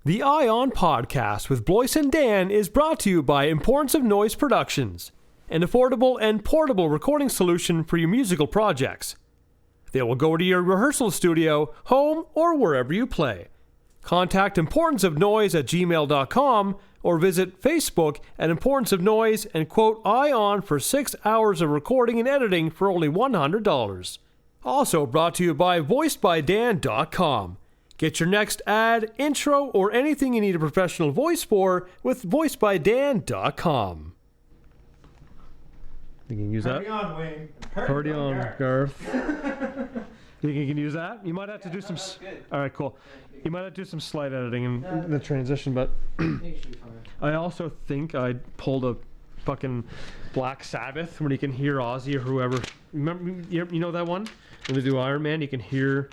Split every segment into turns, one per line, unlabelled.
The Ion Podcast with Blois and Dan is brought to you by Importance of Noise Productions, an affordable and portable recording solution for your musical projects. They will go to your rehearsal studio, home, or wherever you play. Contact importanceofnoise@gmail.com or visit Facebook at Importance of Noise and quote Ion for 6 hours of recording and editing for only $100. Also brought to you by voicedbydan.com. Get your next ad, intro, or anything you need a professional voice for with voicedbydan.com. You can use
Party
that?
on, Wayne.
Party on,
Garth.
Garth. You think you can use that? You might have to do some...
that's good.
All right, cool. You might have to do some slight editing in the transition, but I also think I pulled a fucking Black Sabbath when you can hear Ozzy or whoever. Remember, you know that one? When they do Iron Man, you can hear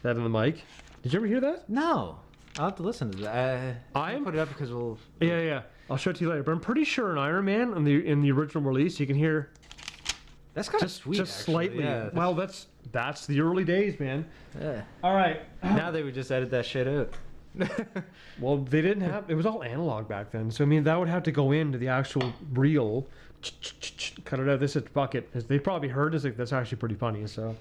that in the mic. Did you ever hear that?
No. I'll have to listen to that.
I'm
put it up because we'll...
Yeah. I'll show it to you later. But I'm pretty sure in Iron Man, in the original release, you can hear
That's kind of sweet,
just
actually.
slightly.
Yeah,
well, that's the early days, man.
yeah.
All right.
Now they would just edit that shit out.
Well, they didn't have. It was all analog back then, so I mean that would have to go into the actual reel. Cut it out. This is bucket. They probably heard this. Like, that's actually pretty funny. So.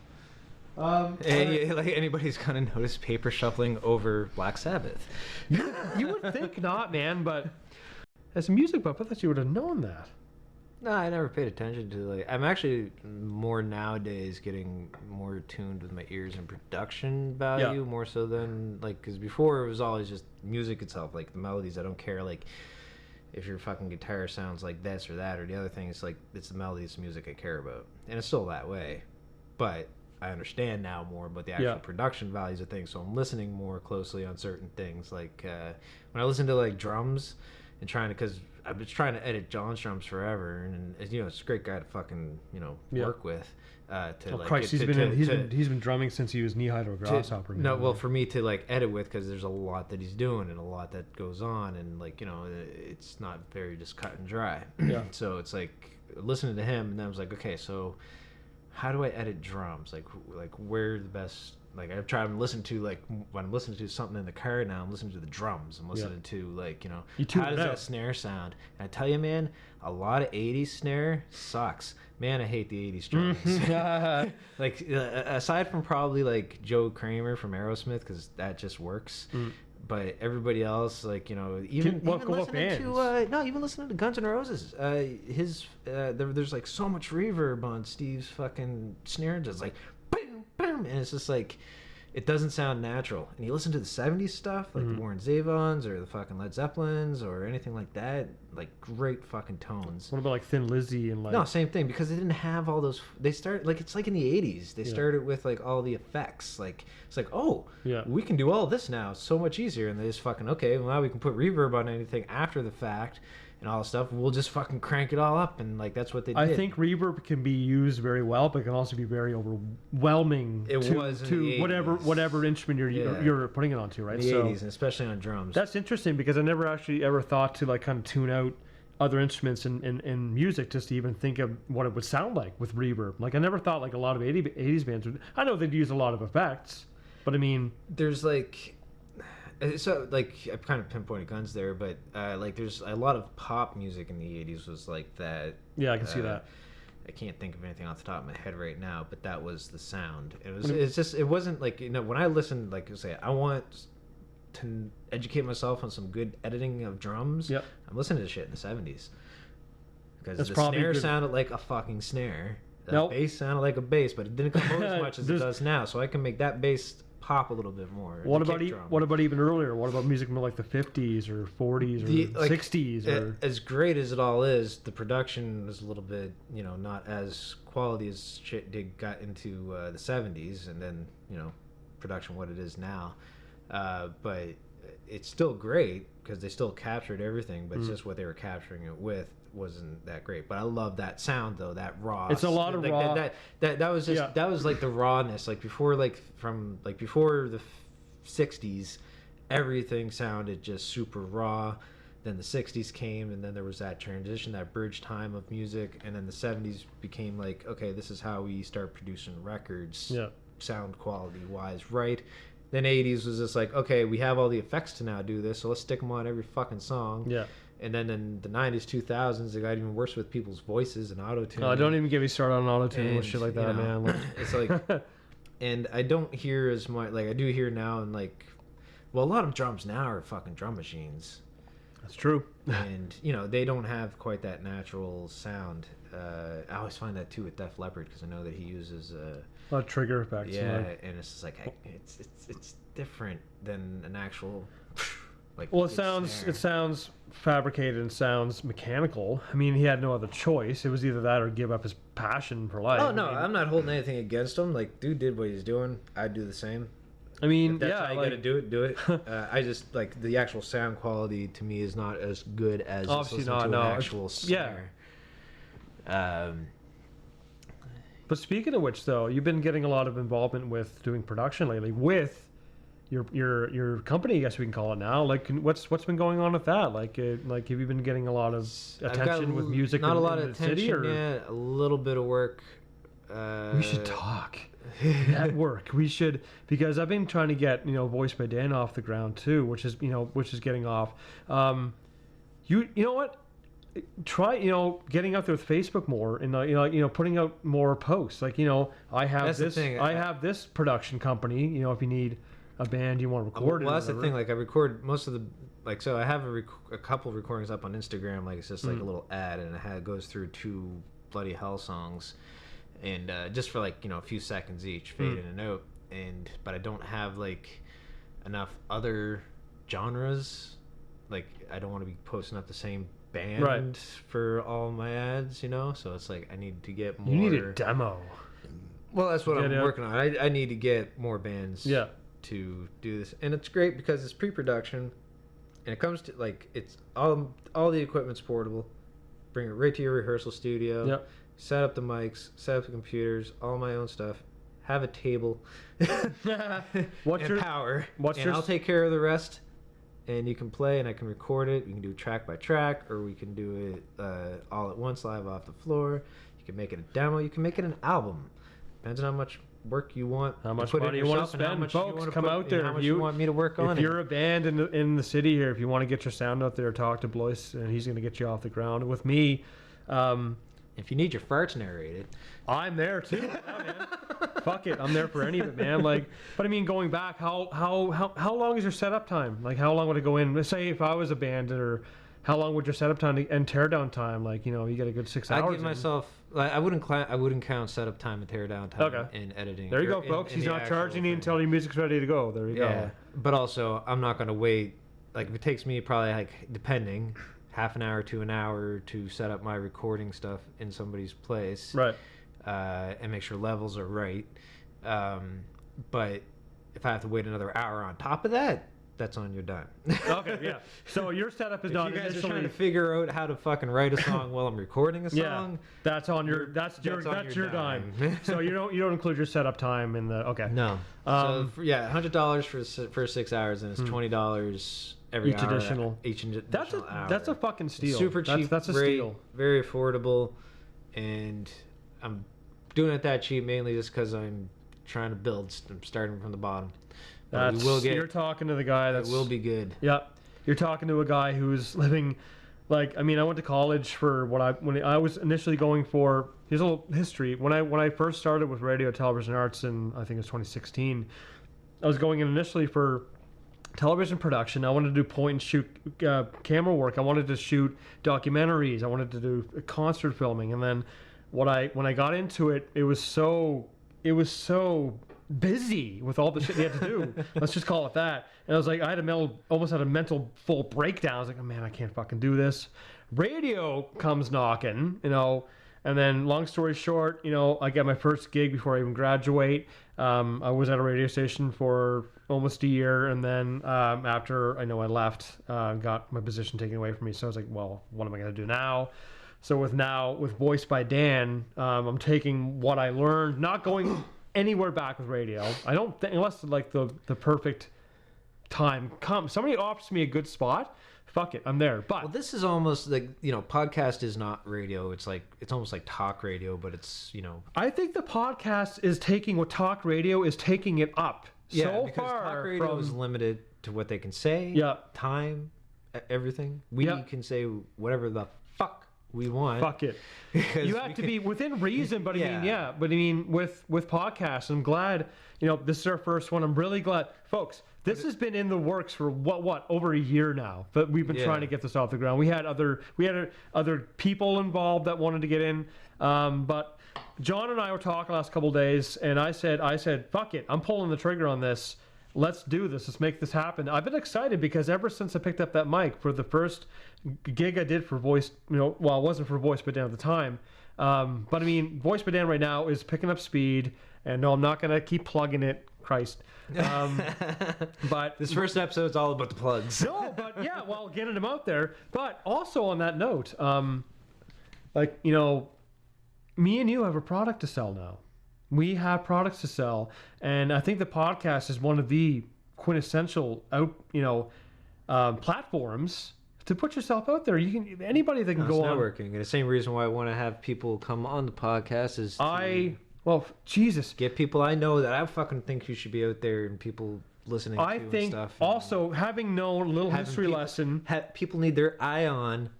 Hey, like anybody's gonna notice paper shuffling over Black Sabbath.
You would think not, man, but as a music buff, I thought you would have known that.
No, I never paid attention to like. I'm actually more nowadays getting more tuned with my ears and production value more so than like because before it was always just music itself, like the melodies. I don't care like if your fucking guitar sounds like this or that or the other thing. It's like it's the melodies, music I care about, and it's still that way. But I understand now more about the actual production values of things, so I'm listening more closely on certain things. Like when I listen to like drums and trying to, because I've been trying to edit John's drums forever, and you know, it's a great guy to fucking work with.
Christ, he's been drumming since he was knee high to a grasshopper.
No, well, for me to like edit with, because there's a lot that he's doing and a lot that goes on, and like it's not very just cut and dry.
Yeah.
So it's like listening to him, and then I was like, okay, so how do I edit drums? Like where the best? Like I've tried to listen to like when I'm listening to something in the car now, I'm listening to the drums. I'm listening to like how does that snare sound? And I tell you, man, a lot of '80s snare sucks. Man, I hate the '80s drums. Like aside from probably like Joe Kramer from Aerosmith, because that just works. But everybody else, like even listening to Guns N' Roses, there's like so much reverb on Steve's fucking snare, just like boom, boom, and it's just like it doesn't sound natural. And you listen to the '70s stuff, like the Warren Zevons or the fucking Led Zeppelins or anything like that, like great fucking tones.
What about like Thin Lizzy and like?
No, same thing, because they didn't have all those. They started like it's like in the '80s. They started with like all the effects. Like it's like we can do all this now. It's so much easier. And they just fucking well now we can put reverb on anything after the fact and all this stuff. We'll just fucking crank it all up, and like that's what they did.
I think reverb can be used very well, but it can also be very overwhelming. To whatever instrument you're putting it onto, right?
In the '80s, and especially on drums.
That's interesting because I never actually ever thought to like kind of tune out other instruments in music just to even think of what it would sound like with reverb. Like I never thought like a lot of 80s bands would. I know they'd use a lot of effects, but I mean,
there's like. So like I kind of pinpointed Guns there, but like there's a lot of pop music in the '80s was like that.
Yeah, I can see that.
I can't think of anything off the top of my head right now, but that was the sound. It wasn't like when I listened, like you say, I want to educate myself on some good editing of drums.
Yep.
I'm listening to shit in the '70s because
That's
the
probably
snare
good.
Sounded like a fucking snare. The bass sounded like a bass, but it didn't come out as much as it does now. So I can make that bass pop a little bit more.
What about even earlier? What about music from like the 50s or 40s or 60s? Or
as great as it all is, the production was a little bit, not as quality as shit got into the 70s, and then production what it is now. But it's still great because they still captured everything, but it's just what they were capturing it with wasn't that great. But I love that sound though, that raw.
It's a lot of raw.
That was just that was like the rawness. Like before the '60s, everything sounded just super raw. Then the '60s came, and then there was that transition, that bridge time of music, and then the '70s became like, okay, this is how we start producing records.
Yeah.
Sound quality wise, right? Then 80s was just like, okay, we have all the effects to now do this, so let's stick them on every fucking song.
Yeah.
And then in the 90s, 2000s, it got even worse with people's voices and auto-tune.
Oh, don't even get me started on auto-tune
And,
with shit like that,
you know,
man. Like,
it's like, and I don't hear as much, like I do hear now, and like, well, a lot of drums now are fucking drum machines.
that's true.
And, you know, they don't have quite that natural sound. I always find that too with Def Leppard, because I know that he uses
A lot of trigger effects.
yeah,
Like,
and it's just like it's different than an actual like.
well,
big snare.
it sounds fabricated and sounds mechanical. I mean, he had no other choice. It was either that or give up his passion for life.
Oh no,
I mean,
I'm not holding anything against him. Like, dude did what he's doing. I'd do the same.
I mean,
If that's
yeah,
how you
like,
gotta do it. Do it. I just like the actual sound quality to me is not as good as just
Obviously
listening
not,
to
no.
an actual snare.
But speaking of which, though, you've been getting a lot of involvement with doing production lately with your company, I guess we can call it now. Like, what's been going on with that? Like have you been getting a lot of
I've got
attention with music?
Not
in,
a lot
in
of
the city,
attention
or
yet. A little bit of work.
we should talk at work. We should, because I've been trying to get Voiced by Dan off the ground too, which is getting off. You know what? Try getting out there with Facebook more and putting out more posts. Like I have
That's the
this
thing.
I have this production company. If you need a band you want to record.
Well,
it or
that's the
whatever.
thing. Like I record most of the so I have a couple recordings up on Instagram. Like it's just like a little ad, and it goes through 2 Bloody Hell songs, and just for like a few seconds each, fade in and out. But I don't have like enough other genres. Like I don't want to be posting up the same band
Right.
for all my ads, so it's like I need to get more.
You need a demo.
Well, that's what I'm
Yeah.
working on. I need to get more bands
Yeah.
to do this, and it's great because it's pre-production, and it comes to like it's all the equipment's portable. Bring it right to your rehearsal studio.
Yep.
Set up the mics, set up the computers, all my own stuff. Have a table.
What's
and
your
power?
what's
and
your-
I'll take care of the rest. And you can play, and I can record it. We can do track by track, or we can do it all at once, live off the floor. You can make it a demo. You can make it an album. Depends on how much work you want.
How
to
much
put in
money you want to
yourself and how
spend,
much you
folks?
wanna
Come
put-
out
and
there.
How much you want me to work on
If
it.
you're a band in the city here, if you want to get your sound out there, talk to Blois, and he's going to get you off the ground. And with me,
If you need your farts narrated,
I'm there too. Yeah, man. Fuck it, I'm there for any of it, man. Like, but I mean, going back, how long is your setup time? Like, how long would it go in? Let's say if I was a band, or how long would your setup time and teardown time? Like, you get a good 6 hours.
I give myself. Like, I wouldn't count setup time and tear down time
Okay.
in editing.
There you
or
go, folks.
in
He's
the
not
actual
charging you
thing.
until your music's ready to go. There you
Yeah,
go.
but also I'm not gonna wait. Like if it takes me probably like depending half an hour to an hour to set up my recording stuff in somebody's place,
Right.
and make sure levels are right. But if I have to wait another hour on top of that, that's on your dime.
Okay. Yeah. So your setup is
If
not
you guys are
initially.
trying to figure out how to fucking write a song while I'm recording a
Yeah,
song,
that's on your that's your dime. So you don't include your setup time in the okay.
no.
Um,
So $100 for 6 hours, and it's $20 every
Each
hour.
additional.
Each
That's
additional hour.
a fucking steal.
Super cheap.
That's a
very,
steal.
Very affordable, and I'm doing it that cheap mainly just because I'm trying to build. I'm starting from the bottom. But we will
You're talking to the guy
It
that's
will be good.
Yeah, you're talking to a guy who's living, like, I mean, I went to college for when I was initially going for. Here's a little history. When I first started with radio, television arts in I think it was 2016, I was going in initially for television production. I wanted to do point and shoot camera work. I wanted to shoot documentaries. I wanted to do concert filming. And then when I got into it, it was so busy with all the shit you had to do. Let's just call it that. And I was like, almost had a mental full breakdown. I was like, oh man, I can't fucking do this. Radio comes knocking, and then long story short, I got my first gig before I even graduate. I was at a radio station for almost a year, and then after I left, got my position taken away from me. So I was like, well, what am I going to do now? So with Voiced by Dan, I'm taking what I learned, not going anywhere back with radio. I don't think, unless like the perfect time comes. Somebody offers me a good spot, fuck it, I'm there. But
Well, this is almost like podcast is not radio. It's almost like talk radio, but it's
I think the podcast is taking what talk radio is taking it up
Yeah,
so
because
far
talk radio
from
is limited to what they can say.
Yeah.
Time, everything. We
Yeah.
can say whatever the fuck we want.
fuck it.
because
You
we
have to
can-
be within reason, but
Yeah.
I mean, with podcasts, I'm glad, this is our first one. I'm really glad, folks. This has been in the works for what over a year now, but we've been trying to get this off the ground. We had other people involved that wanted to get in, but John and I were talking last couple of days, and I said, fuck it, I'm pulling the trigger on this. Let's do this. Let's make this happen. I've been excited because ever since I picked up that mic for the first gig I did for Voice, well, it wasn't for Voice by Dan at the time. But I mean, Voice by Dan right now is picking up speed, and no, I'm not going to keep plugging it. Christ. But
This first episode is all about the plugs.
no, but yeah, well, getting them out there. But also on that note, me and you have a product to sell now. We have products to sell, and I think the podcast is one of the quintessential platforms to put yourself out there. You can anybody that can
It's
go on.
networking, and the same reason why I want to have people come on the podcast is to
Jesus.
get people I know that I fucking think you should be out there, and people listening
I
to and
think
stuff.
also having known a little
Having
history
people-
lesson.
People need their eye on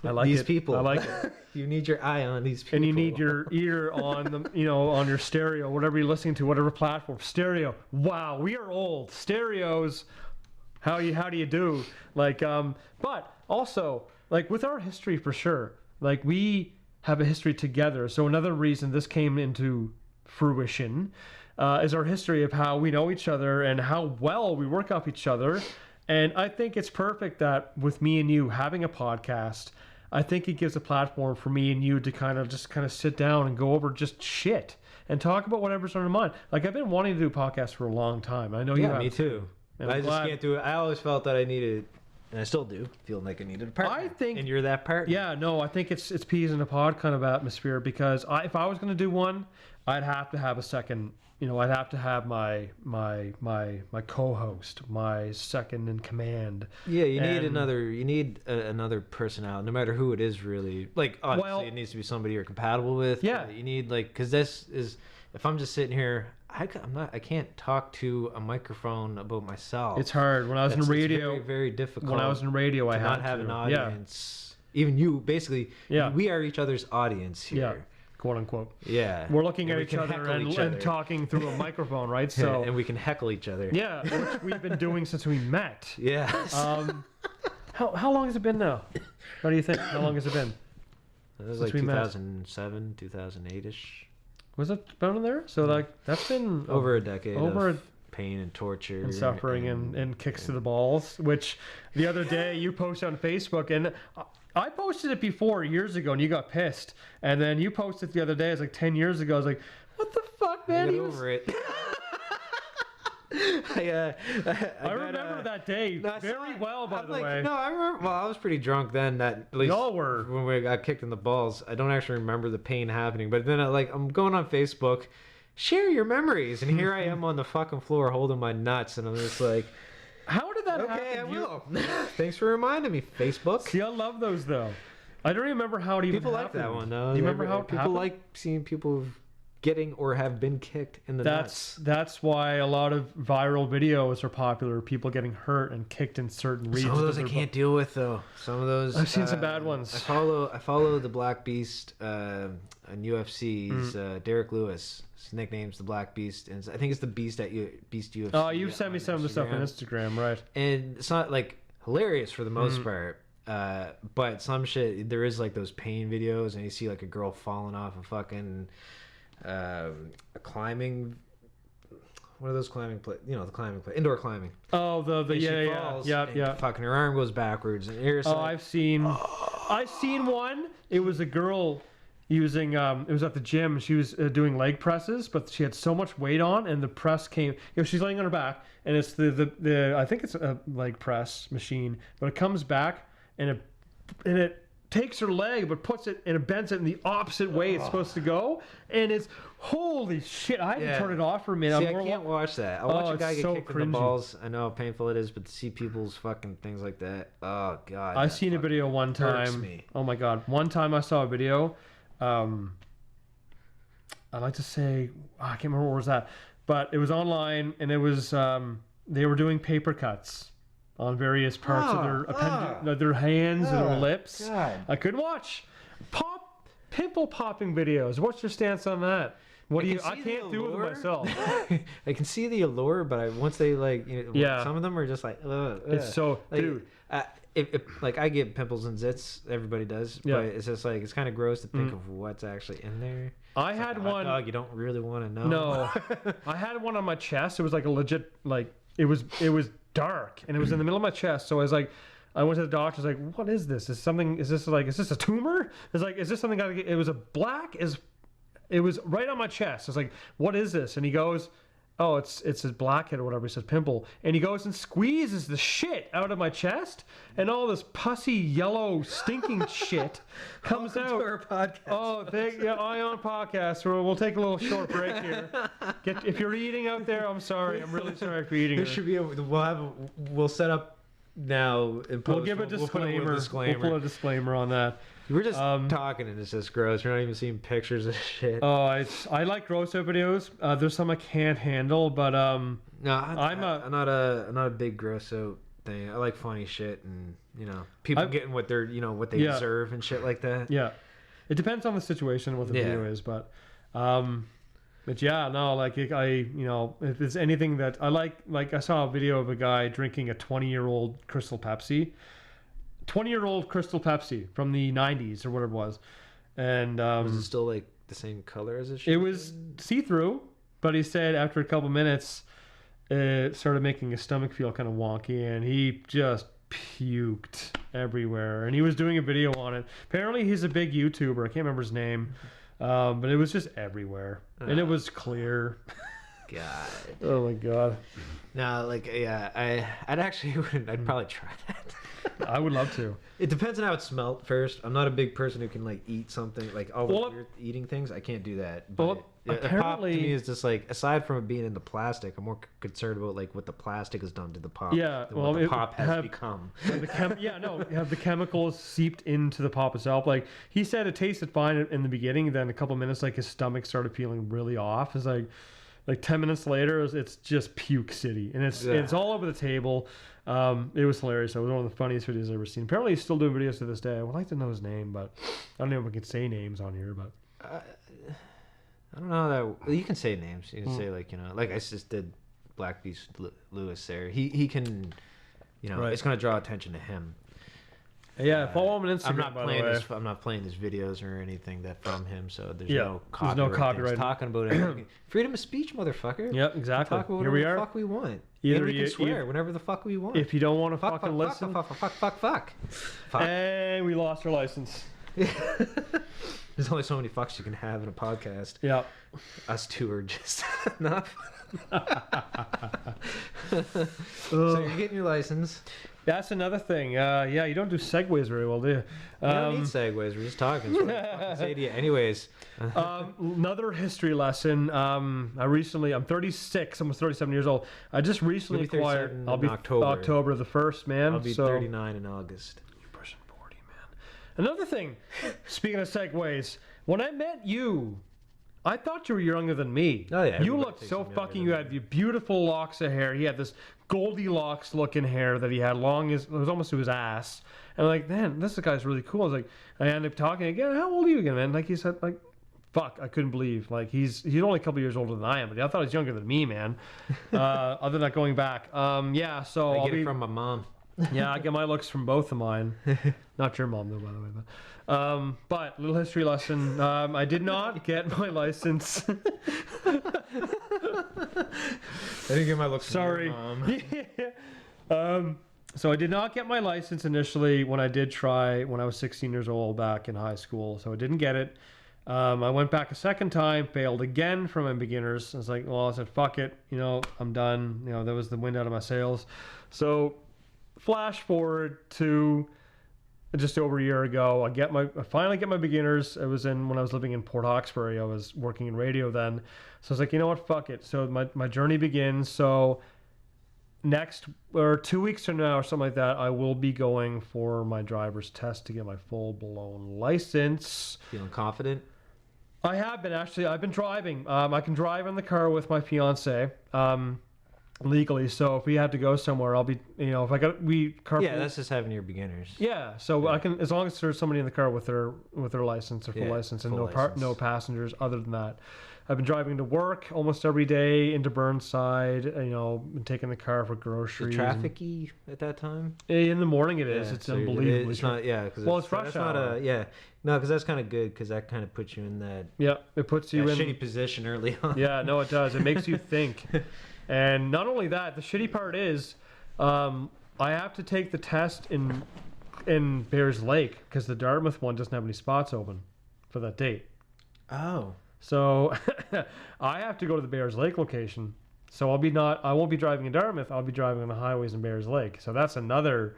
I like
these
it.
people.
I like it.
You need your eye on these people.
And you need your ear on the, on your stereo, whatever you're listening to, whatever platform. Stereo. Wow, we are old. Stereos. How do you do? But also, with our history for sure. We have a history together. So another reason this came into fruition is our history of how we know each other and how well we work off each other. And I think it's perfect that with me and you having a podcast, I think it gives a platform for me and you to kind of sit down and go over just shit and talk about whatever's on your mind. I've been wanting to do a podcast for a long time. I know you have.
me too.
And
I
I'm
just
glad-
can't do it. I always felt that I needed, and I still do, feel like I needed a partner.
I think-
and you're that partner.
Yeah, no, I think it's peas in a pod kind of atmosphere because if I was going to do one, I'd have to have a second. I'd have to have my co-host, my second in command.
Yeah, you need
And-
another personality, no matter who it is. Really, obviously it needs to be somebody you're compatible with.
Yeah.
but you need because this is. If I'm just sitting here, I can't talk to a microphone about myself.
It's hard. When I was in
It's
radio,
very, very difficult.
when I was in radio, I
to
had
not have
to.
an
Yeah.
audience. Even you, basically.
Yeah.
We are each other's audience
Yeah,
here.
quote unquote.
Yeah.
We're looking
And
at
we
each
can
other
heckle
and,
each
and
other.
talking through a microphone, right? So
and we can heckle each other.
yeah, which we've been doing since we met.
Yes.
How long has it been now? What do you think? How long has it been?
It was
since
like
we met.
2007, 2008-ish.
Was it about in there? So that's been
Over a decade
over
of pain and torture.
and suffering and kicks to the balls. Which the other day you posted on Facebook, and I posted it before years ago, and you got pissed. And then you posted it the other day. It was 10 years ago. I was like, what the fuck, man?
Get
He was-
over it.
I remember that day very well, by the way.
No, I remember. Well, I was pretty drunk then. At least
Y'all were.
when we got kicked in the balls. I don't actually remember the pain happening, but then I'm going on Facebook, share your memories, and here I am on the fucking floor holding my nuts, and I'm just like,
How did that happen?
okay, I
You-
will. Thanks for reminding me, Facebook.
See, I love those though. I don't remember how it even
People like
happened.
that one though.
Do you remember how it
people
happened?
like seeing people getting or have been kicked in the nuts.
That's why a lot of viral videos are popular. People getting hurt and kicked in certain regions.
Some of those I
their
can't deal with though. Some of those
I've seen some bad ones.
I follow the Black Beast on UFC's Derek Lewis. His nickname's the Black Beast, and I think it's the Beast at Beast UFC.
Oh, you've sent me some of the stuff on Instagram, right?
And it's not hilarious for the most part. But some shit, there is those pain videos, and you see a girl falling off a fucking a climbing. What are those climbing the climbing play, indoor climbing.
Oh, the
And she
yeah.
falls,
Yeah.
and fucking her arm goes backwards, and you're just
I've seen one. It was a girl using it was at the gym. She was doing leg presses, but she had so much weight on, and the press came. She's laying on her back, and it's the I think it's a leg press machine, but it comes back and it takes her leg but puts it and it bends it in the opposite way it's supposed to go, and it's holy shit. I had to turn it off for a minute.
See, I can't watch that. I'll watch a guy
it's
get
so
kicked in
cringy.
the balls. I know how painful it is, but to see people's fucking things like that, oh god.
I've
that
seen a
fucking
video one
hurts
time.
me.
Oh my god! One time I saw a video. I'd like to say I can't remember where it was at, but it was online, and it was they were doing paper cuts on various parts of their hands and their lips.
God.
I couldn't watch pimple popping videos. What's your stance on that? What do you? I can't do it myself.
I can see the allure, but once they like, some of them are just like,
It's so,
like,
dude.
If like I get pimples and zits, everybody does. But it's just like it's kind of gross to think of what's actually in there.
I had one.
Dog, you don't really want to know.
No, I had one on my chest. It was like a legit, like it was dark, and it was in the middle of my chest. So I was like, I went to the doctor. I was like, "What is this? Is this a tumor? It's like, is this something? It was it was right on my chest. I was like, what is this? And he goes, oh, it's a blackhead or whatever. He says pimple. And he goes and squeezes the shit out of my chest, and all this pussy yellow stinking shit comes out.
To our podcast.
Oh, Ion Podcast. We'll take a little short break here. If you're eating out there, I'm sorry. I'm really sorry for eating.
There should be we'll set up now.
We'll give a disclaimer. We'll put a disclaimer on that.
We're just talking and it's just gross. We're not even seeing pictures of shit.
Oh, I like gross out videos. There's some I can't handle, but
no, I'm not a big gross out thing. I like funny shit and people getting what they're what they deserve and shit like that.
Yeah, it depends on the situation what the video is, but yeah, no, like if there's anything that I like I saw a video of a guy drinking a 20-year-old Crystal Pepsi. 20-year-old Crystal Pepsi from the 90s or whatever it was. And
was it still like the same color as it should?
It was see-through, but he said after a couple minutes it started making his stomach feel kind of wonky, and he just puked everywhere. And he was doing a video on it. Apparently he's a big YouTuber. I can't remember his name. But it was just everywhere. And it was clear.
God.
Oh my God.
No, like, yeah, I'd probably try that.
I would love to.
It depends on how it smelled first. I'm not a big person who can like eat something like weird eating things. I can't do that. But
apparently,
a pop to me is just like, aside from it being in the plastic, I'm more concerned about like what the plastic has done to the pop.
Yeah,
what the pop has become.
Have the chemicals seeped into the pop itself. Like he said, it tasted fine in the beginning. Then a couple minutes, like his stomach started feeling really off. It's like 10 minutes later, it's just puke city, and it's all over the table. It was hilarious. It was one of the funniest videos I've ever seen. Apparently, he's still doing videos to this day. I would like to know his name, but I don't know if we can say names on here. But
I don't know that you can say names. You can say like I just did Black Beast Lewis there. He can, it's going to draw attention to him.
Yeah, follow him on Instagram.
I'm not playing his videos or anything from him, so there's no
copyright.
Talking about it. Freedom of speech, motherfucker.
Yep, exactly.
Talk about whatever the fuck we want. And we can swear whenever the fuck we want.
If you don't want to fucking listen.
Fuck.
And we lost our license.
There's only so many fucks you can have in a podcast.
Yeah.
Us two are just enough. So you're getting your license.
That's another thing. Yeah, you don't do segues very well, do you?
We don't need segues. We're just talking. So what the fuck say to you? Anyways.
Another history lesson. I'm 36, almost 37 years old. I just recently acquired. I'll be October the 1st, man.
I'll be 39 in August.
You're pushing 40, man. Another thing. Speaking of segues, when I met you, I thought you were younger than me.
Oh yeah.
You looked so fucking. You had beautiful locks of hair. He had this Goldilocks looking hair that he had it was almost to his ass. And I'm like, man, this guy's really cool. I was like, I ended up talking again. How old are you again, man? Like he said, like, fuck, I couldn't believe. Like he's only a couple years older than I am, but I thought he was younger than me, man. Other than that, going back. Yeah. So
I get it from my mom.
Yeah, I get my looks from both of mine. Not your mom, though, by the way. But little history lesson. I did not get my license.
I didn't get my looks
Sorry.
from your mom.
So I did not get my license initially when I did try when I was 16 years old back in high school. So I didn't get it. I went back a second time, failed again from my beginners. I was like, well, I said, fuck it. I'm done. That was the wind out of my sails. So flash forward to just over a year ago, I finally get my beginners. It was when I was living in Port Hawkesbury. I was working in radio then. So I was like, you know what, fuck it. So my journey begins. So next, or 2 weeks from now or something like that, I will be going for my driver's test to get my full-blown license.
Feeling confident?
I have been actually. I've been driving. I can drive in the car with my fiance legally. So if we have to go somewhere, I'll be. If I got carpool.
Yeah, that's just having your beginners.
Yeah, so I can, as long as there's somebody in the car with their license or full license and
full license.
no passengers. Other than that, I've been driving to work almost every day into Burnside. Been taking the car for groceries.
Trafficy at that time.
In the morning, it is. It's
so
unbelievably.
It's not. Yeah, because
it's rush hour.
No, because that's kind of good because that kind of puts you in that.
Yeah, it puts you in
shitty position early on.
Yeah, no, it does. It makes you think. And not only that, the shitty part is, I have to take the test in Bears Lake because the Dartmouth one doesn't have any spots open for that date.
Oh.
So I have to go to the Bears Lake location. So I won't be driving in Dartmouth. I'll be driving on the highways in Bears Lake. So that's another.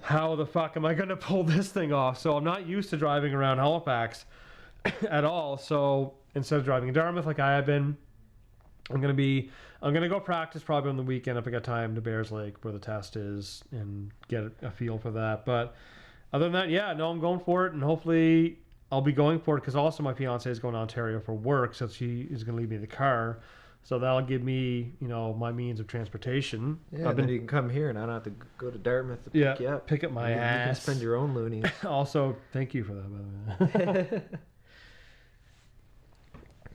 How the fuck am I going to pull this thing off? So I'm not used to driving around Halifax at all. So instead of driving in Dartmouth like I have been, I'm gonna go practice probably on the weekend if I got time to Bears Lake where the test is and get a feel for that. But other than that, yeah, no, I'm going for it, and hopefully I'll be going for it because also my fiance is going to Ontario for work, so she is going to leave me the car. So that'll give me, my means of transportation.
Yeah, then you can come here and I don't have to go to Dartmouth to pick you up.
Pick up my ass.
You can spend your own loonies.
Also, thank you for that, by the way.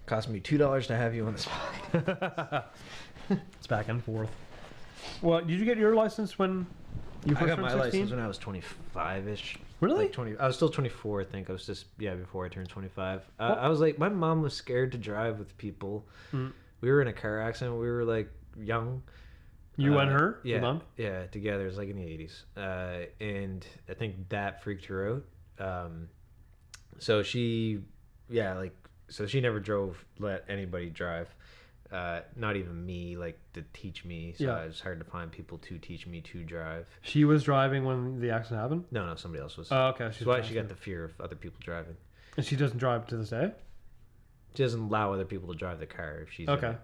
Cost me $2 to have you on the spot.
It's back and forth. Well, did you get your license when you first
I got my
16?
license when I was 25-ish.
Really?
Like 20. I was still 24, I think. I was just, before I turned 25. I was like, my mom was scared to drive with people. Mm. We were in a car accident. We were like young.
You and her?
Yeah.
Your mom?
Yeah, together. It was like in the 80s. And I think that freaked her out. So she never let anybody drive. Not even me, like, to teach me. So it was hard to find people to teach me to drive.
She was driving when the accident happened?
No, somebody else was.
Oh, okay.
That's why she got the fear of other people driving.
And she doesn't drive to this day?
She doesn't allow other people to drive the car if she's
okay.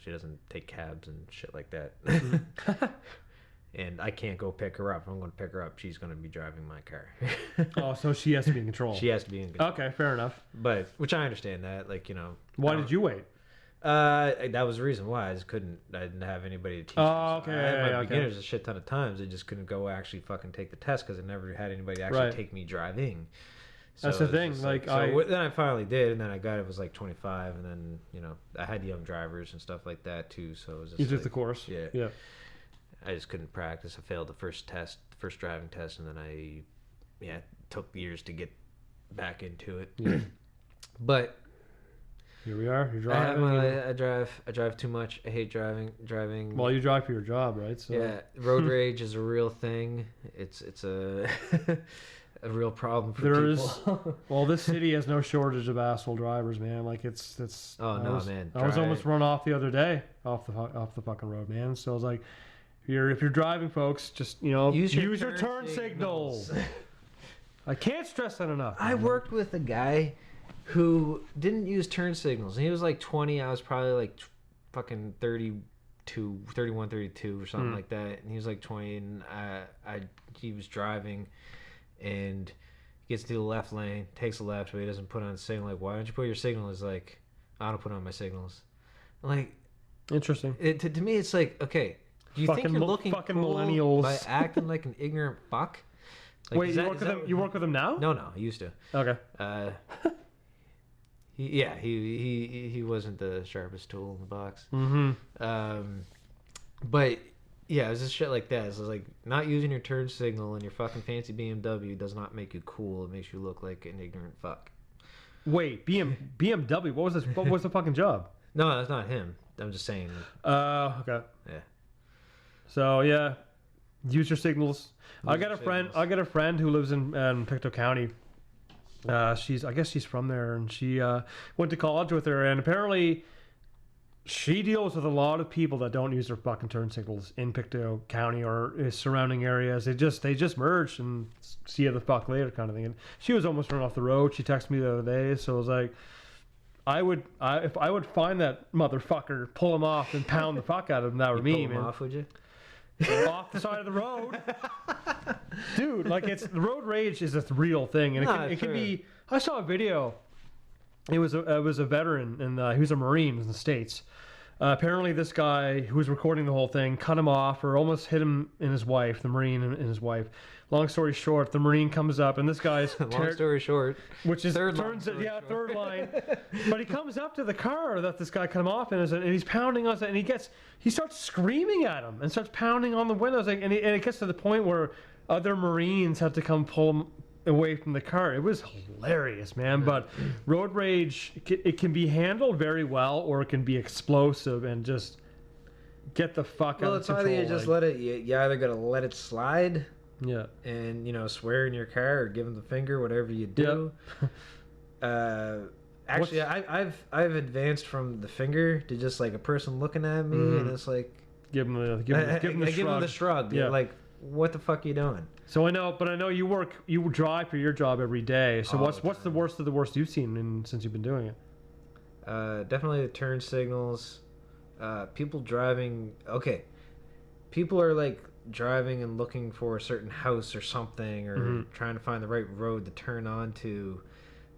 She doesn't take cabs and shit like that. Mm-hmm. And I can't go pick her up. If I'm going to pick her up, she's going to be driving my car.
Oh, so she has to be in control.
She has to be in control.
Okay, fair enough.
But, which I understand that, like,
Why did you wait?
That was the reason why. I didn't have anybody to teach me.
Okay.
I had my beginners a shit ton of times. I just couldn't go actually fucking take the test because I never had anybody actually take me driving. So
that's the thing.
Then I finally did, and then it was like 25, and then, I had young drivers and stuff like that too. So it was just
you took the course?
Yeah. I just couldn't practice. I failed the first driving test, and then I took years to get back into it. Yeah. But
here we are. You're driving.
I drive too much. I hate driving.
Well, you drive for your job, right? So.
Yeah, road rage is a real thing. It's a a real problem for people.
Well, this city has no shortage of asshole drivers, man. Like it's.
Oh no, man!
I was almost run off the other day off the fucking road, man. So I was like, if you're driving, folks, just use your turn signals. I can't stress that enough.
I worked with a guy who didn't use turn signals, and he was like 20. I was probably like fucking 32, 31, 32 or something like that, and he was like 20, and he was driving, and gets to the left lane, takes a left, but he doesn't put on a signal. Like, why don't you put your signal? He's like, I don't put on my signals. I'm like,
interesting.
To me, it's like, okay, do you think you're looking
fucking
cool
millennials
by acting like an ignorant fuck? Like,
wait, you work with them now?
No, I used to.
Okay.
He wasn't the sharpest tool in the box.
Mm-hmm.
But yeah, it was just shit like that. It's like not using your turn signal in your fucking fancy BMW does not make you cool. It makes you look like an ignorant fuck.
Wait, BMW? What was the fucking job?
No, that's not him. I'm just saying.
Okay.
Yeah.
So yeah, use your signals. I got a friend who lives in Pictou County. I guess she's from there, and she went to college with her, and apparently she deals with a lot of people that don't use their fucking turn signals in Pictou County or surrounding areas. They just merged and see you the fuck later kind of thing. And she was almost run off the road. She texted me the other day, so I was like, if I would find that motherfucker, pull him off and pound the fuck out of him, that would me,
man. Pull him off, would you?
Off the side of the road, dude. Like the road rage is a real thing, and it can be. I saw a video It was a veteran, and he was a Marine in the States. Apparently, this guy who was recording the whole thing cut him off or almost hit him and his wife, the Marine and his wife. Long story short, the Marine comes up, and this guy's...
long story short.
Which is...
third
line. But he comes up to the car that this guy cut him off in, and he's pounding on it, and he starts screaming at him and starts pounding on the windows. And it gets to the point where other Marines had to come pull him away from the car. It was hilarious, man. But road rage, it can be handled very well, or it can be explosive and just get the fuck out of control.
Well, it's either you just let it. You either gotta let it slide,
yeah,
and swear in your car or give them the finger, whatever you do. Actually, I've advanced from the finger to just like a person looking at me, and it's like
give them the shrug.
Yeah, like, what the fuck are you doing?
So I know you drive for your job every day. So what's the worst of the worst you've seen since you've been doing it?
Definitely the turn signals. People driving. Okay, people are like driving and looking for a certain house or something, or trying to find the right road to turn onto,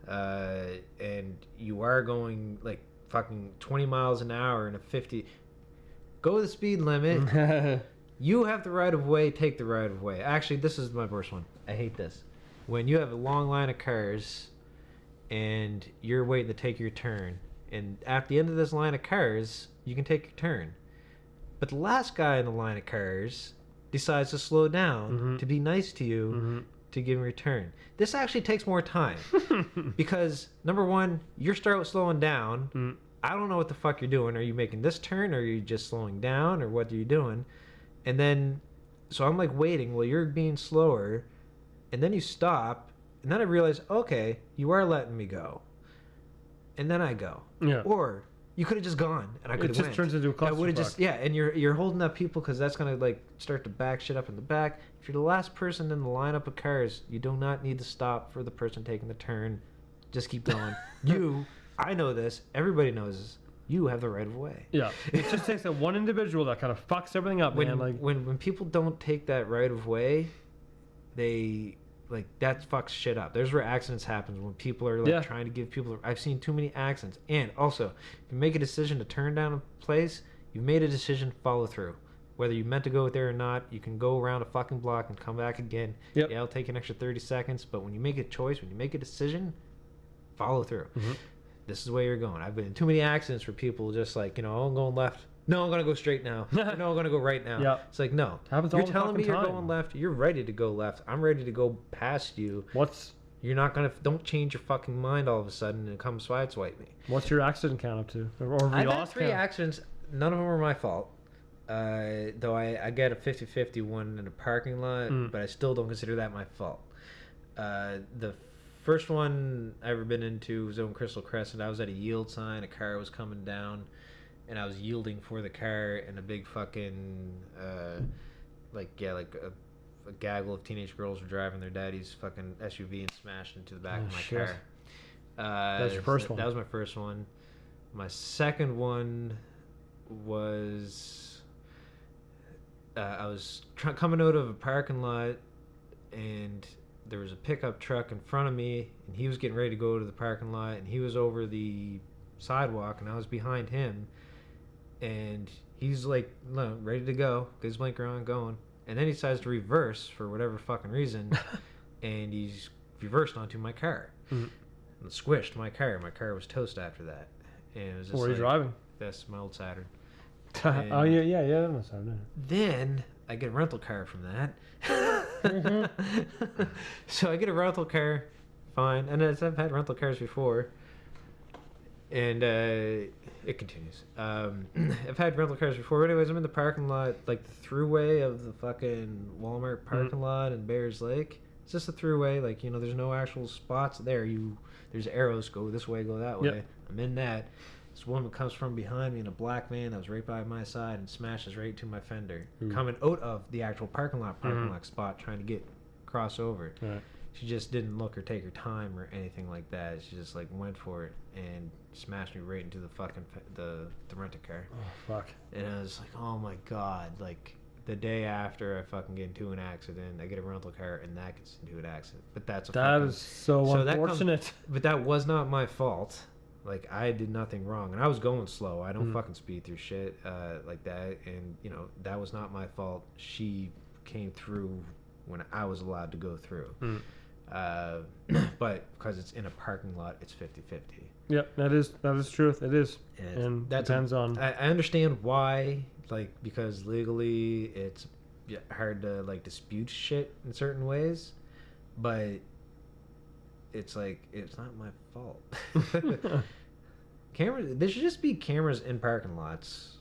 and you are going like fucking 20 miles an hour in a 50. Go the speed limit. You have the right of way, take the right of way. Actually, this is my worst one. I hate this. When you have a long line of cars and you're waiting to take your turn, and at the end of this line of cars, you can take your turn. But the last guy in the line of cars decides to slow down to be nice to you to give him your turn. This actually takes more time because, number one, you're slowing down. I don't know what the fuck you're doing. Are you making this turn, or are you just slowing down, or what are you doing? And then, so I'm like waiting while you're being slower, and then you stop, and then I realize, okay, you are letting me go, and then I go.
Yeah.
Or you could have just gone, and I could have went.
It just turns into a clusterfuck.
I would have just, yeah, and you're holding up people because that's gonna like start to back shit up in the back. If you're the last person in the lineup of cars, you do not need to stop for the person taking the turn. Just keep going. I know this. Everybody knows this. You have the right of way. Yeah,
it just takes that one individual that kind of fucks everything up, man. Like
when people don't take that right of way, they like that fucks shit up. There's where accidents happen when people are like trying to give people. I've seen too many accidents. And also, if you make a decision to turn down a place, you've made a decision. Follow through. Whether you meant to go there or not, you can go around a fucking block and come back again. Yep. Yeah, it'll take an extra 30 seconds. But when you make a choice, when you make a decision, follow through. This is the way you're going. I've been in too many accidents where people just like, oh, I'm going left. No, I'm going to go straight now. No, I'm going to go right now. Yeah. It's like, no. You're telling me you're going left. You're ready to go left. I'm ready to go past you. You're not going to... Don't change your fucking mind all of a sudden and come sideswipe me.
What's your accident count up to?
I've had 3 accidents. None of them were my fault. Though I get a 50-50 one in a parking lot, but I still don't consider that my fault. The first one I ever been into was on Crystal Crescent. I was at a yield sign. A car was coming down, and I was yielding for the car, and a big fucking a gaggle of teenage girls were driving their daddy's fucking SUV and smashed into the back of my car.
That was your first one.
That was my first one. My second one was I was coming out of a parking lot, and there was a pickup truck in front of me, and he was getting ready to go to the parking lot, and he was over the sidewalk, and I was behind him, and he's like, no, ready to go, get his blinker on, going, and then he decides to reverse for whatever fucking reason, and he's reversed onto my car, and squished my car. My car was toast after that, and it was just
What were you driving?
That's my old Saturn.
Oh yeah, that was Saturn.
Then I get a rental car from that. So I get a rental car, fine, and as I've had rental cars before, and it continues. I've had rental cars before. Anyways, I'm in the parking lot, like the throughway of the fucking Walmart parking lot in Bears Lake. It's just a throughway, like, there's no actual spots there. There's arrows, go this way, go that way. Yep. I'm in that. This woman comes from behind me in a black van that was right by my side and smashes right into my fender, coming out of the actual parking lot spot, trying to cross over. Right. She just didn't look or take her time or anything like that. She just like went for it and smashed me right into the fucking the rent-a-car.
Oh fuck!
And I was like, oh my god! Like the day after I fucking get into an accident, I get a rental car and that gets into an accident. But that is so
unfortunate.
But that was not my fault. Like, I did nothing wrong, and I was going slow. I don't fucking speed through shit like that, and you know that was not my fault. She came through when I was allowed to go through, but because it's in a parking lot, it's 50-50.
Yep, that is truth. It is, and
that
depends on.
I understand why, like, because legally it's hard to like dispute shit in certain ways, but it's like it's not my fault. Cameras. There should just be cameras in parking lots,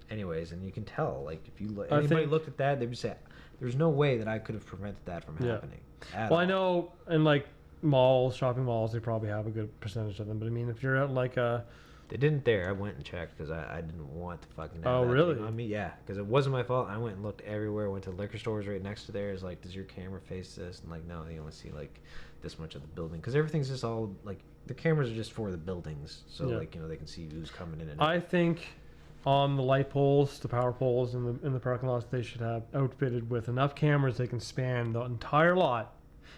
anyways, and you can tell. Like, if you anybody looked at that, they would say, "There's no way that I could have prevented that from happening."
Well, I know, in like malls, shopping malls, they probably have a good percentage of them. But I mean, if you're at like a,
they didn't there. I went and checked because I didn't want to fucking.
Oh, really?
On me, yeah, because it wasn't my fault. I went and looked everywhere. Went to liquor stores right next to there. Is like, does your camera face this? And like, no, you only see like this much of the building because everything's just all like the cameras are just for the buildings. So like, you know, they can see who's coming in and out.
I think on the light poles, the power poles in the parking lots, they should have outfitted with enough cameras they can span the entire lot.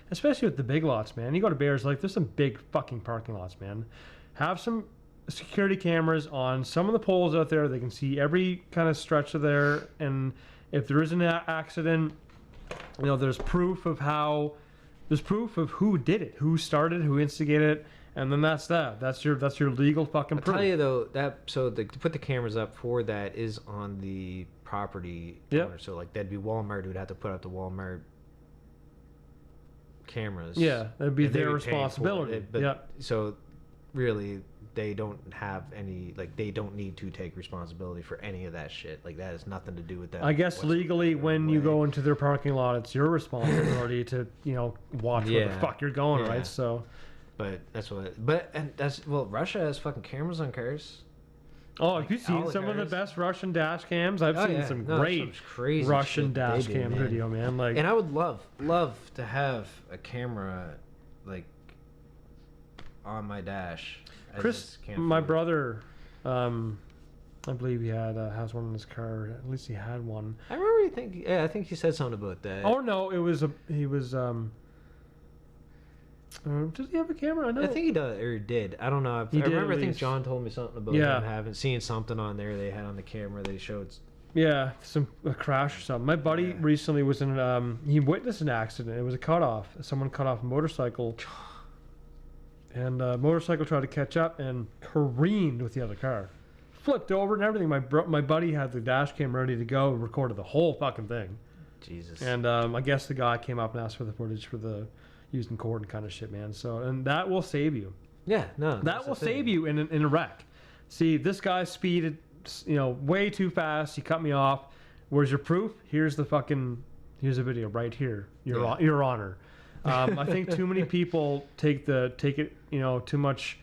Especially with the big lots, man. You go to Bears, like, there's some big fucking parking lots, man. Have some security cameras on some of the poles out there. They can see every kind of stretch of there. And if there is an accident, you know, there's proof of who did it, who started, who instigated it. And then that's that. That's your legal fucking proof.
I'll tell you, though, to put the cameras up for that is on the property owner. So, like, that'd be Walmart who'd have to put up the Walmart cameras.
Yeah, that'd be their responsibility.
But so really they don't have any, like, they don't need to take responsibility for any of that shit. Like, that has nothing to do with that.
I guess legally when you go into their parking lot, it's your responsibility to, you know, watch where the fuck you're going, right? So
but Russia has fucking cameras on cars.
Oh, have you seen some of the best Russian dash cams? I've seen some great
crazy
Russian dash cam video, man. Like,
and I would love to have a camera like on my dash.
Chris, my brother, I believe he has one in his car. At least he had one.
I remember I think he said something about that.
Oh no, he was does he have a camera? I
think he does, or did. I don't know. I remember. I think John told me something about him seen something on there they had on the camera that he showed.
Yeah, a crash or something. My buddy recently was in. He witnessed an accident. It was a cutoff. Someone cut off a motorcycle, and motorcycle tried to catch up and careened with the other car, flipped over and everything. My buddy had the dash cam ready to go and recorded the whole fucking thing.
Jesus.
And I guess the guy came up and asked for the footage for the used in court and kind of shit, man. So, and that will save you.
Yeah, no.
That will save you in a wreck. See, this guy speeded, you know, way too fast. He cut me off. Where's your proof? Here's a video right here. Your Honor. I think too many people take it, you know, too much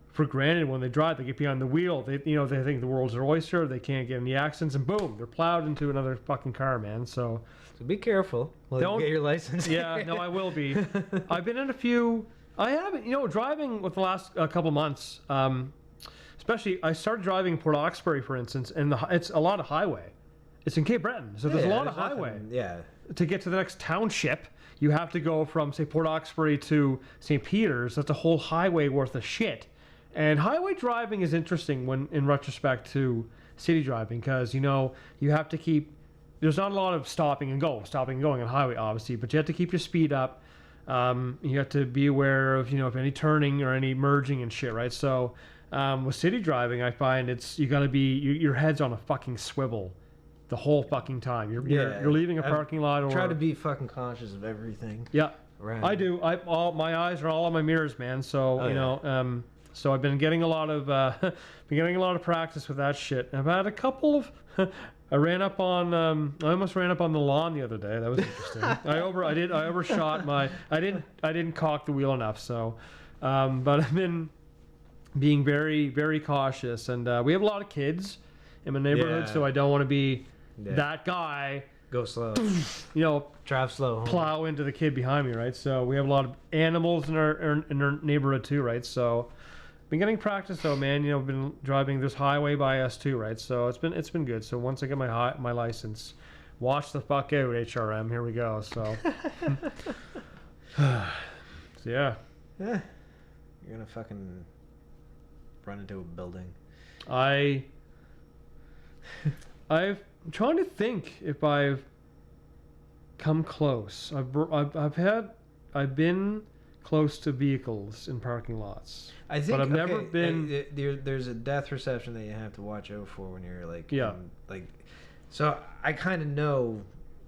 for granted when they drive. They get behind the wheel. They think the world's their oyster. They can't get any accidents, and boom, they're plowed into another fucking car, man. So
be careful. Don't get your license.
Yeah, no, I will be. I've been in a few. I haven't, you know, driving with the last couple months. Especially, I started driving in Port Hawkesbury, for instance, and it's a lot of highway. It's in Cape Breton, so there's a lot of highway. To get to the next township, you have to go from, say, Port Hawkesbury to St. Peter's. That's a whole highway worth of shit. And highway driving is interesting when, in retrospect, to city driving, because, you know, you have to keep. There's not a lot of stopping and going on highway, obviously, but you have to keep your speed up. You have to be aware of, you know, if any turning or any merging and shit, right? So with city driving, I find you got to be your head's on a fucking swivel the whole fucking time. You're leaving a parking lot, or
try to be fucking conscious of everything.
Yeah, right. I do. My eyes are all on my mirrors, man. So you know, so I've been getting a lot of practice with that shit. I've had a couple of. I almost ran up on the lawn the other day. That was interesting. I overshot I didn't cock the wheel enough. So, but I've been being very, very cautious. And we have a lot of kids in my neighborhood, so I don't want to be that guy.
Go slow.
You know,
drive slow.
Plow into the kid behind me, right? So we have a lot of animals in our neighborhood too, right? So. Been getting practice though, man. You know, been driving this highway by us too, right? So it's been good. So once I get my license, watch the fuck out, HRM. Here we go. So, so yeah.
You're gonna fucking run into a building?
I'm trying to think if I've come close. I've been close to vehicles in parking lots.
I think,
but I've never been.
There's a death reception that you have to watch out for when you're like,
Yeah.
So I kind of know,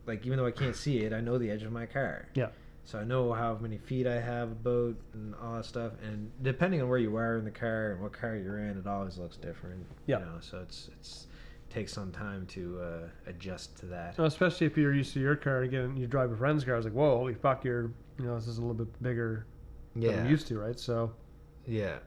like, even though I can't see it, I know the edge of my car.
Yeah.
So I know how many feet I have about and all that stuff. And depending on where you are in the car and what car you're in, it always looks different.
Yeah.
You know, so it takes some time to adjust to that.
Well, especially if you're used to your car and again you drive a friend's car, it's like, whoa, holy fuck, this is a little bit bigger than I'm used to, right? So.
Yeah.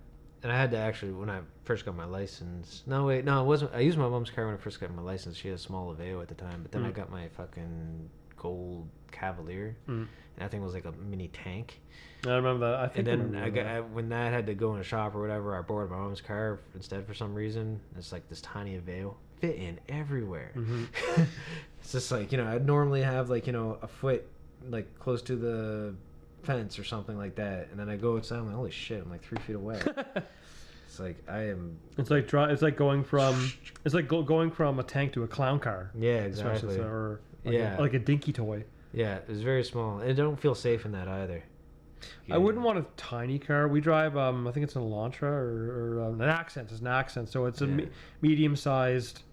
And I had to actually, when I first got my license... No, it wasn't. I used my mom's car when I first got my license. She had a small Aveo at the time. But then I got my fucking gold Cavalier. And that thing was like a mini tank.
I remember that. I think.
And then when that had to go in a shop or whatever, I borrowed my mom's car instead for some reason. It's like this tiny Aveo. Fit in everywhere. It's just like, I'd normally have like, a foot like close to the fence or something like that, and then I go outside, I'm like, holy shit, I'm like 3 feet away. It's like it's like going from going from a tank to a clown car. Yeah, exactly.
Or like a dinky toy.
Yeah, it was very small. And I don't feel safe in that either.
I wouldn't want a tiny car. We drive I think it's an Elantra or an Accent. It's an Accent, so it's a medium sized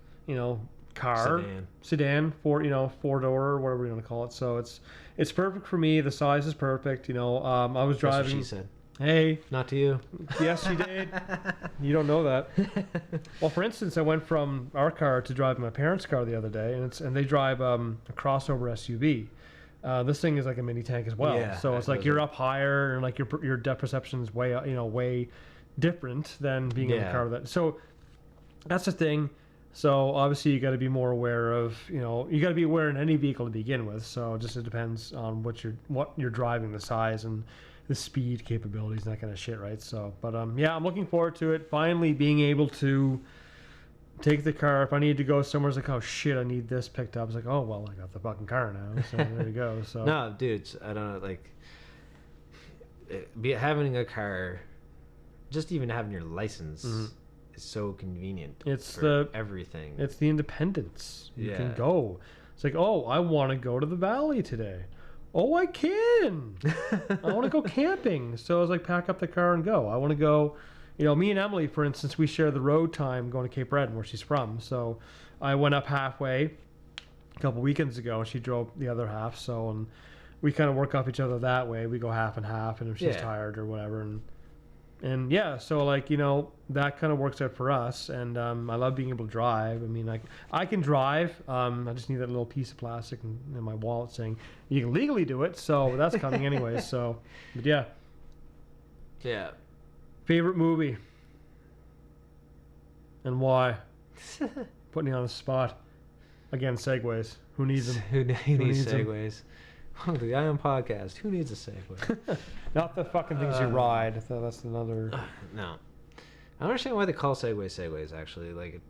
car sedan, four door or whatever you want to call it. So it's perfect for me. The size is perfect. I was driving.
That's what she said.
Hey,
not to you.
Yes, she did. You don't know that. Well, for instance, I went from our car to driving my parents' car the other day, and they drive a crossover SUV. This thing is like a mini tank as well.
Yeah,
so it's like you're up higher, and like your depth perception is way different than being in a car with that. So that's the thing. So obviously you got to be more aware of, you got to be aware in any vehicle to begin with. So it just depends on what you're driving, the size and the speed capabilities and that kind of shit, right? So, but I'm looking forward to it. Finally being able to take the car. If I need to go somewhere, it's like, oh shit, I need this picked up. It's like, oh well, I got the fucking car now. So there you go. So
no, dude, I don't know, like having a car, just even having your license. Is so convenient.
It's
everything.
It's the independence. You can go. It's like, oh, I want to go to the valley today. Oh, I can. I want to go camping. So I was like, pack up the car and go. I want to go. Me and Emily, for instance, we share the road time going to Cape Breton, where she's from. So I went up halfway a couple weekends ago, and she drove the other half. So and we kind of work off each other that way. We go half and half, and if she's tired or whatever, and so like that kind of works out for us, and I love being able to drive. I mean, I can drive. I just need that little piece of plastic in my wallet saying you can legally do it. So that's coming anyway. So, but yeah. Favorite movie and why? Putting you on the spot again. Segues. Who needs them?
Who needs segues? The Ion Podcast. Who needs a segue?
Not the fucking things you ride. That's another.
No, I don't understand why they call segues. Actually,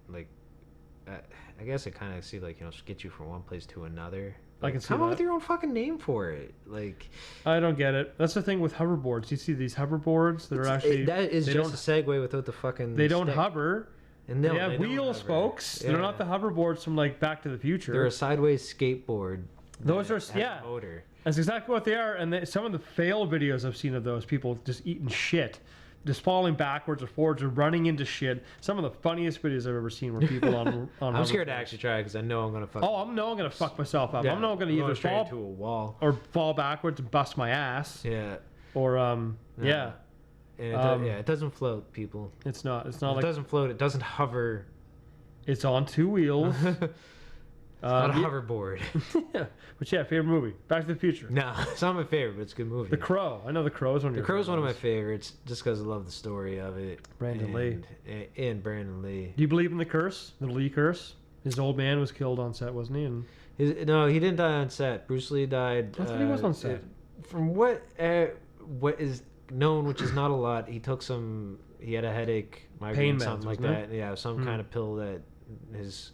I guess I kind of see get you from one place to another.
I can see
come
that.
up with your own fucking name for it. Like,
I don't get it. That's the thing with hoverboards. You see these hoverboards that are actually
that is just a Segway without the fucking.
They don't
stick.
hover.
And
they have wheels, folks. Yeah. They're not the hoverboards from like Back to the Future.
They're a sideways skateboard.
Those are a motor. That's exactly what they are. And some of the fail videos I've seen of those people just eating shit, just falling backwards or forwards or running into shit. Some of the funniest videos I've ever seen were people on.
I'm scared to actually try because I know I'm gonna fuck.
Oh, I'm gonna fuck myself up. Yeah, I'm not gonna either fall
into a wall
or fall backwards and bust my ass.
Yeah.
Or yeah.
And it doesn't float, people.
It's not. It
doesn't float. It doesn't hover.
It's on two wheels.
It's not a hoverboard.
Yeah. But favorite movie. Back to the Future.
No, it's not my favorite, but it's a good movie.
The Crow. I know The Crow is one of your
favorites. The Crow's one of my favorites, just because I love the story of it.
Brandon Lee.
And Brandon Lee.
Do you believe in the curse? The Lee curse? His old man was killed on set, wasn't he? And
no, he didn't die on set. Bruce Lee died.
I thought he was on set.
From what is known, which is not a lot, he took some. He had a headache, migraine, something like that. Yeah, some kind of pill that his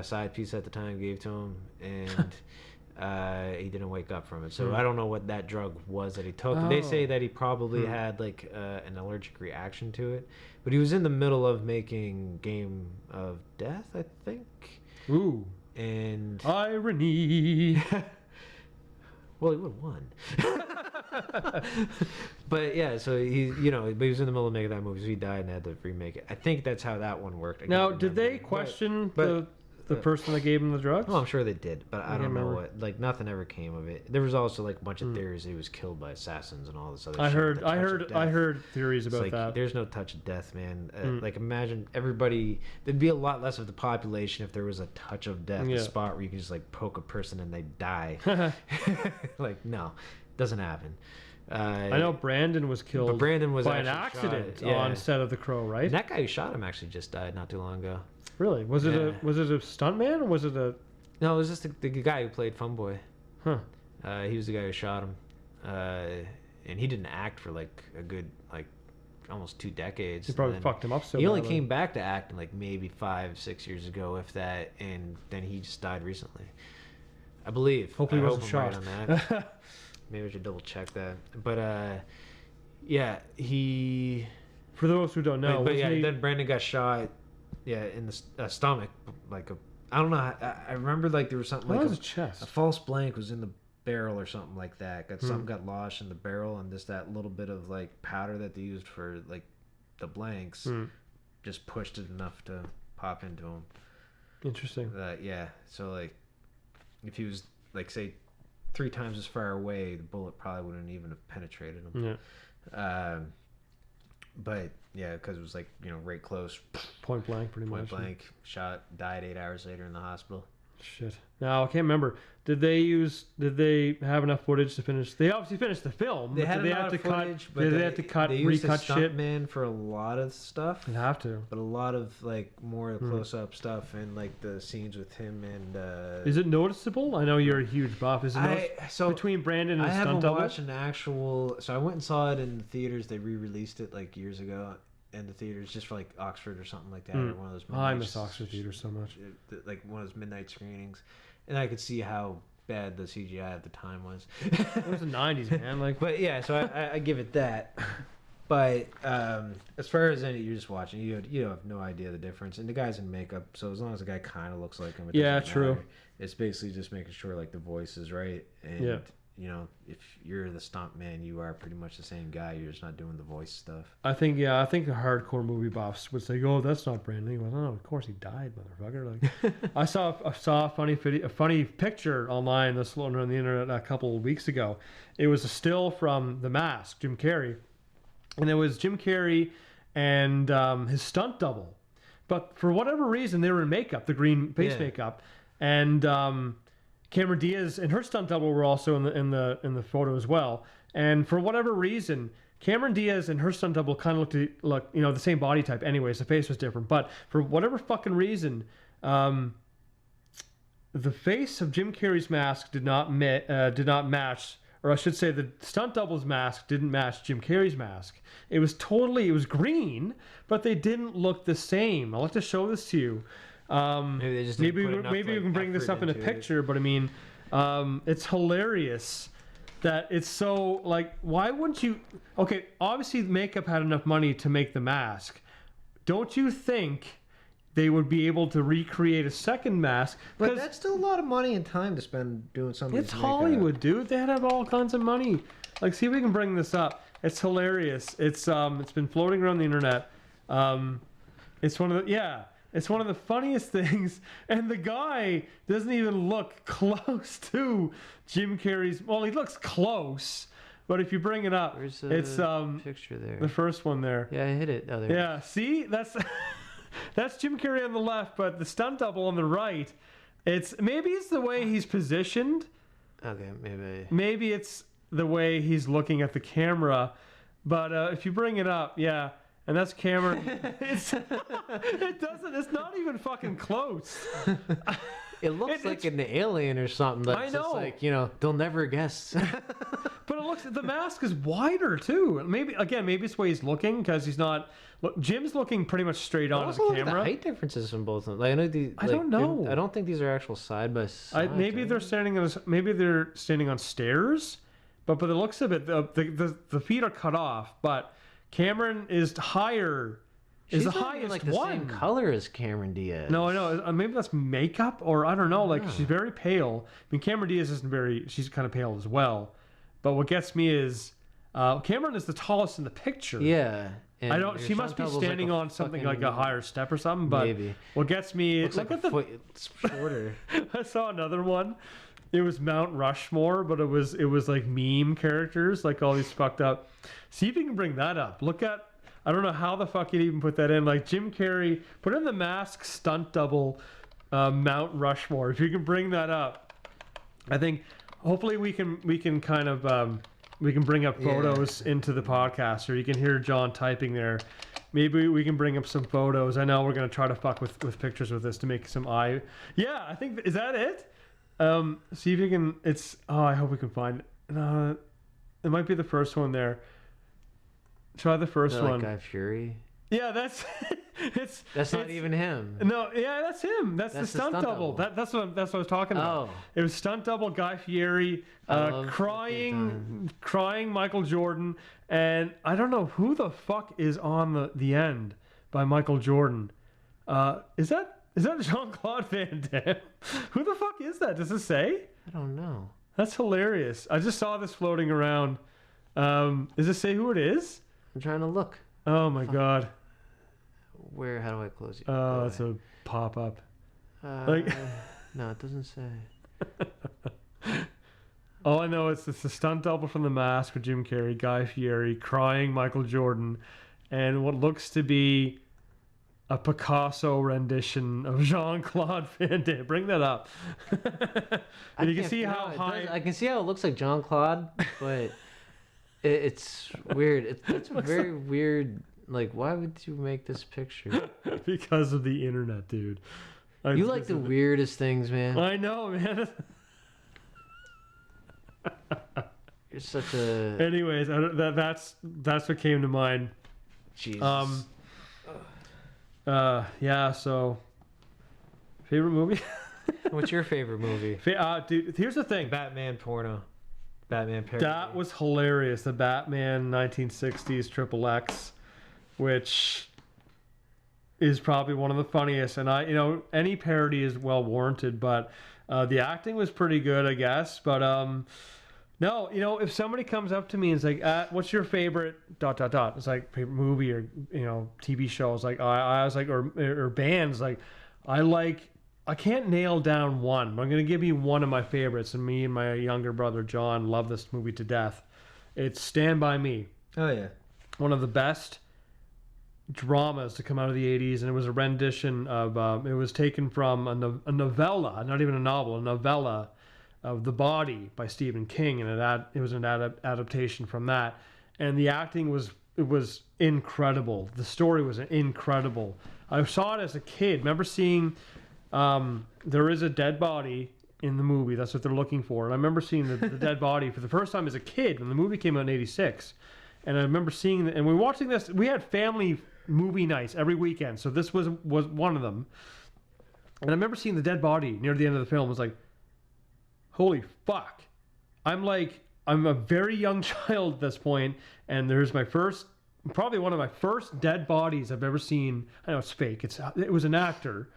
side piece at the time gave to him, and He didn't wake up from it, so I don't know what that drug was that he took. They say that he probably had like an allergic reaction to it, but he was in the middle of making Game of Death, I think.
Ooh.
And
irony.
Well, he would have won. But yeah, so he was in the middle of making that movie, so he died and had to remake it. I think that's how that one worked.
Now, did they question the person that gave him the drugs?
Oh, I'm sure they did, but I don't know what. Like, nothing ever came of it. There was also like a bunch of theories that he was killed by assassins and all this other shit.
I heard theories about that.
There's no touch of death, man. Like, imagine everybody. There'd be a lot less of the population if there was a touch of death, a spot where you could just like poke a person and they die. Like, no, doesn't happen.
I know Brandon was killed.
But Brandon was
by an accident on set of The Crow, right?
And that guy who shot him actually just died not too long ago.
Really? Was it a stuntman or was it a?
No, it was just the guy who played Funboy.
Huh.
He was the guy who shot him, and he didn't act for like a good almost 2 decades.
He probably fucked him up so.
He only came back to acting like maybe 5-6 years ago, if that, and then he just died recently, I believe.
Hopefully, he wasn't shot.
Right on that. Maybe I should double check that. But yeah, he.
For those who don't know,
then Brandon got shot. Yeah, in the stomach, I don't know. I remember like there was something like
a chest.
A false blank was in the barrel or something like that. Something got lodged in the barrel, and just that little bit of like powder that they used for like the blanks just pushed it enough to pop into him.
Interesting.
Yeah. So like, if he was like say 3 times as far away, the bullet probably wouldn't even have penetrated him. Yeah. But yeah, because it was like right close,
point blank, pretty much.
Point blank, shot, died 8 hours later in the hospital.
Shit. Now I can't remember. Did they have enough footage to finish? They obviously finished the film.
They had
did they
enough
have to
footage,
cut? Did they have to cut, recut shit?
Man, for a lot of stuff.
They have to.
But a lot of like more close-up stuff and like the scenes with him and.
Is it noticeable? I know you're a huge buff. Is it between Brandon and stunt double?
I haven't watched an actual. So I went and saw it in the theaters. They re-released it like years ago in the theaters, just for like Oxford or something like that, or one of those.
I miss Oxford theaters so much.
Like one of those midnight screenings, and I could see how bad the CGI at the time was.
It was the 90s, man.
But yeah, so I give it that. But as far as you're just watching, you have no idea the difference, and the guy's in makeup, so as long as the guy kind of looks like him, it doesn't
true.
matter. It's basically just making sure like the voice is right, and if you're the stunt man, you are pretty much the same guy. You're just not doing the voice stuff.
I think the hardcore movie buffs would say, "Oh, that's not Brandon." He goes, "Oh, of course he died, motherfucker!" Like, I saw a funny picture online that's floating around the internet a couple of weeks ago. It was a still from The Mask, Jim Carrey, and it was Jim Carrey and his stunt double, but for whatever reason they were in makeup, the green face makeup, and Cameron Diaz and her stunt double were also in the photo as well. And for whatever reason, Cameron Diaz and her stunt double kind of looked the same body type. Anyways, the face was different, but for whatever fucking reason, the face of Jim Carrey's mask did not match, or I should say, the stunt double's mask didn't match Jim Carrey's mask. It was green, but they didn't look the same. I'll have to show this to you. Maybe we can bring this up in a picture, but I mean, it's hilarious that it's so like, why wouldn't you? Okay, obviously makeup had enough money to make the mask. Don't you think they would be able to recreate a second mask?
But that's still a lot of money and time to spend doing something.
It's Hollywood, dude. They have all kinds of money. Like, see if we can bring this up. It's hilarious. It's been floating around the internet. It's one of the funniest things, and the guy doesn't even look close to Jim Carrey's. Well, he looks close, but if you bring it up, it's
picture there.
The first one there.
Yeah, I hit it. Oh, there.
Yeah, see, that's Jim Carrey on the left, but the stunt double on the right. Maybe it's the way he's positioned.
Okay,
maybe it's the way he's looking at the camera, but if you bring it up, yeah. And that's Cameron. It's not even fucking close.
It looks like an alien or something. That's
I know.
Just like, they'll never guess.
But it looks the mask is wider too. Maybe it's the way he's looking because he's not. Look, Jim's looking pretty much straight on
Also,
the
look at
camera.
the height differences from both of them. Like, I know these.
I don't know.
I don't think these are actual side by side.
Maybe they're standing on stairs, but by the looks of it, the feet are cut off. But Cameron is higher.
She's
is the
not
highest
even, like, the
one.
same color as Cameron Diaz.
No, I know. Maybe that's makeup, or I don't know. Like she's very pale. I mean, Cameron Diaz isn't very. She's kind of pale as well. But what gets me is Cameron is the tallest in the picture.
Yeah.
I don't. She must be standing on something like a higher step or something. But
maybe.
What gets me
Looks
look
like
at
foot, it's shorter.
I saw another one. It was Mount Rushmore, but it was like meme characters, like all these fucked up. See if you can bring that up. Look at. I don't know how the fuck you'd even put that in. Like Jim Carrey, put in the mask stunt double Mount Rushmore. If you can bring that up, I think hopefully we can kind of we can bring up photos into the podcast, or you can hear John typing there. Maybe we can bring up some photos. I know we're gonna try to fuck with pictures with this to make some eye. Yeah, I think is that it. See if you can. It's I hope we can find it. It might be the first one there. Try the first one.
Guy Fury.
Yeah, that's
That's not even him.
No, yeah, that's him. That's the stunt double. That's what I was talking about.
Oh.
It was stunt double Guy Fieri, crying Michael Jordan, and I don't know who the fuck is on the end by Michael Jordan. Is that Jean-Claude Van Damme? Who the fuck is that? Does it say?
I don't know.
That's hilarious. I just saw this floating around. Does it say who it is?
I'm trying to look.
Oh my god.
Where? How do I close it?
Oh, it's a pop-up.
No, it doesn't say.
All I know is it's the stunt double from The Mask with Jim Carrey, Guy Fieri, crying Michael Jordan, and what looks to be a Picasso rendition of Jean-Claude Van Damme. Bring that up. And you can see how high...
I can see how it looks like Jean-Claude, but it's weird. It's a very weird... Like, why would you make this picture?
Because of the internet, dude.
You like the weirdest things, man.
I know, man.
You're such a...
Anyways, that's what came to mind.
Jesus.
Yeah, so... Favorite movie?
What's your favorite movie?
Dude, here's the thing.
Batman porno. Batman parody.
That was hilarious. The Batman 1960s XXX, which is probably one of the funniest. And any parody is well warranted, but the acting was pretty good, I guess. But no, if somebody comes up to me and is like, "What's your favorite ... It's like favorite movie or TV shows. Like I was like, or bands. Like I can't nail down one, but I'm gonna give you one of my favorites. And me and my younger brother John love this movie to death. It's Stand By Me.
Oh yeah,
one of the best dramas to come out of the 80s, and it was a rendition of it was taken from a novella, not even a novel, a novella of The Body by Stephen King, and it was an adaptation from that, and the acting was incredible. The story was incredible. I saw it as a kid. Remember seeing there is a dead body in the movie. That's what they're looking for, and I remember seeing the dead body for the first time as a kid when the movie came out in '86. And I remember seeing and we were watching this. We had family movie nights every weekend, so this was one of them. And I remember seeing the dead body near the end of the film. I was like, holy fuck. I'm a very young child at this point, and there's probably one of my first dead bodies I've ever seen. I know it's fake. It was an actor.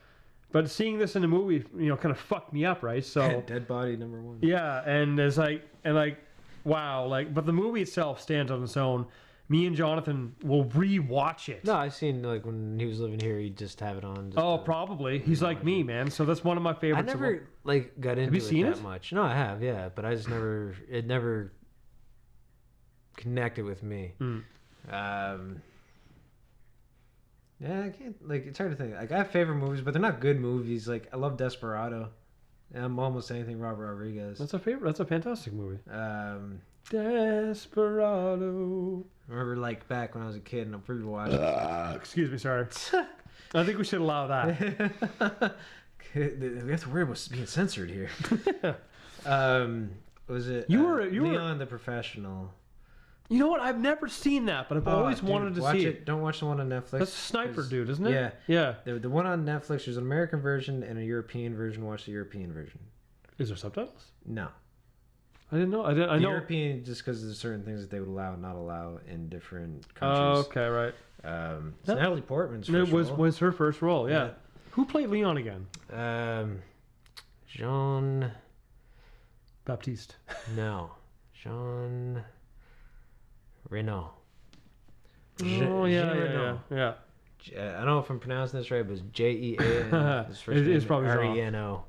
But seeing this in a movie, kind of fucked me up, right? So
Dead Body #1.
Yeah, and it's wow, but the movie itself stands on its own. Me and Jonathan will rewatch it.
No, I've seen when he was living here, he'd just have it on.
Probably. He's like me, man. So that's one of my favorites.
I never got into
it that
much. No, I have, yeah, but I just it never connected with me. Yeah, I can't it's hard to think. I have favorite movies, but they're not good movies. I love Desperado. I'm almost anything Robert Rodriguez.
That's a favorite. That's a fantastic movie. Desperado.
I remember back when I was a kid and I'm pretty watching.
Excuse me, sorry. I think we should allow that.
We have to worry about being censored here. Was it
You were
Leon the Professional?
You know what? I've never seen that, but I've always wanted to see it.
Don't watch the one on Netflix.
That's a sniper dude, isn't it?
Yeah.
Yeah.
The one on Netflix, there's an American version and a European version. Watch the European version.
Is there subtitles?
No.
I didn't know. I know.
European, just because there's certain things that they would allow and not allow in different
Oh,
countries.
okay, right.
It's Natalie Portman's first role.
Was her first role, yeah. Who played Leon again?
Jean...
Baptiste.
No. Jean... Reno.
Oh, yeah.
I don't know if I'm pronouncing this right, but it's Jean.
It's probably
Reno.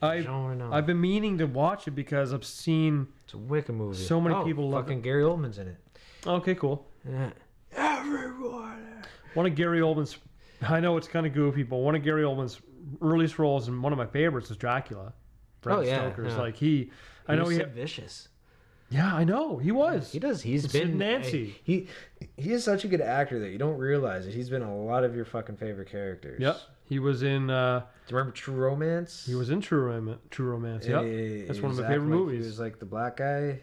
I've been meaning to watch it because I've seen
it's a wicked movie.
So many people love
fucking
it.
Gary Oldman's in it.
Okay, cool.
Yeah. Everyone.
One of Gary Oldman's, I know it's kind of goofy, but one of Gary Oldman's earliest roles and one of my favorites is Dracula. Bram Stoker's.
Yeah.
Like he
was vicious.
Yeah, I know. He was.
He does. He's
Sid
been
Nancy.
He is such a good actor that you don't realize it. He's been a lot of your fucking favorite characters.
Yep. He was in.
Do you remember True Romance?
He was in True Romance. Yep. That's one of my favorite movies.
He was like the black guy.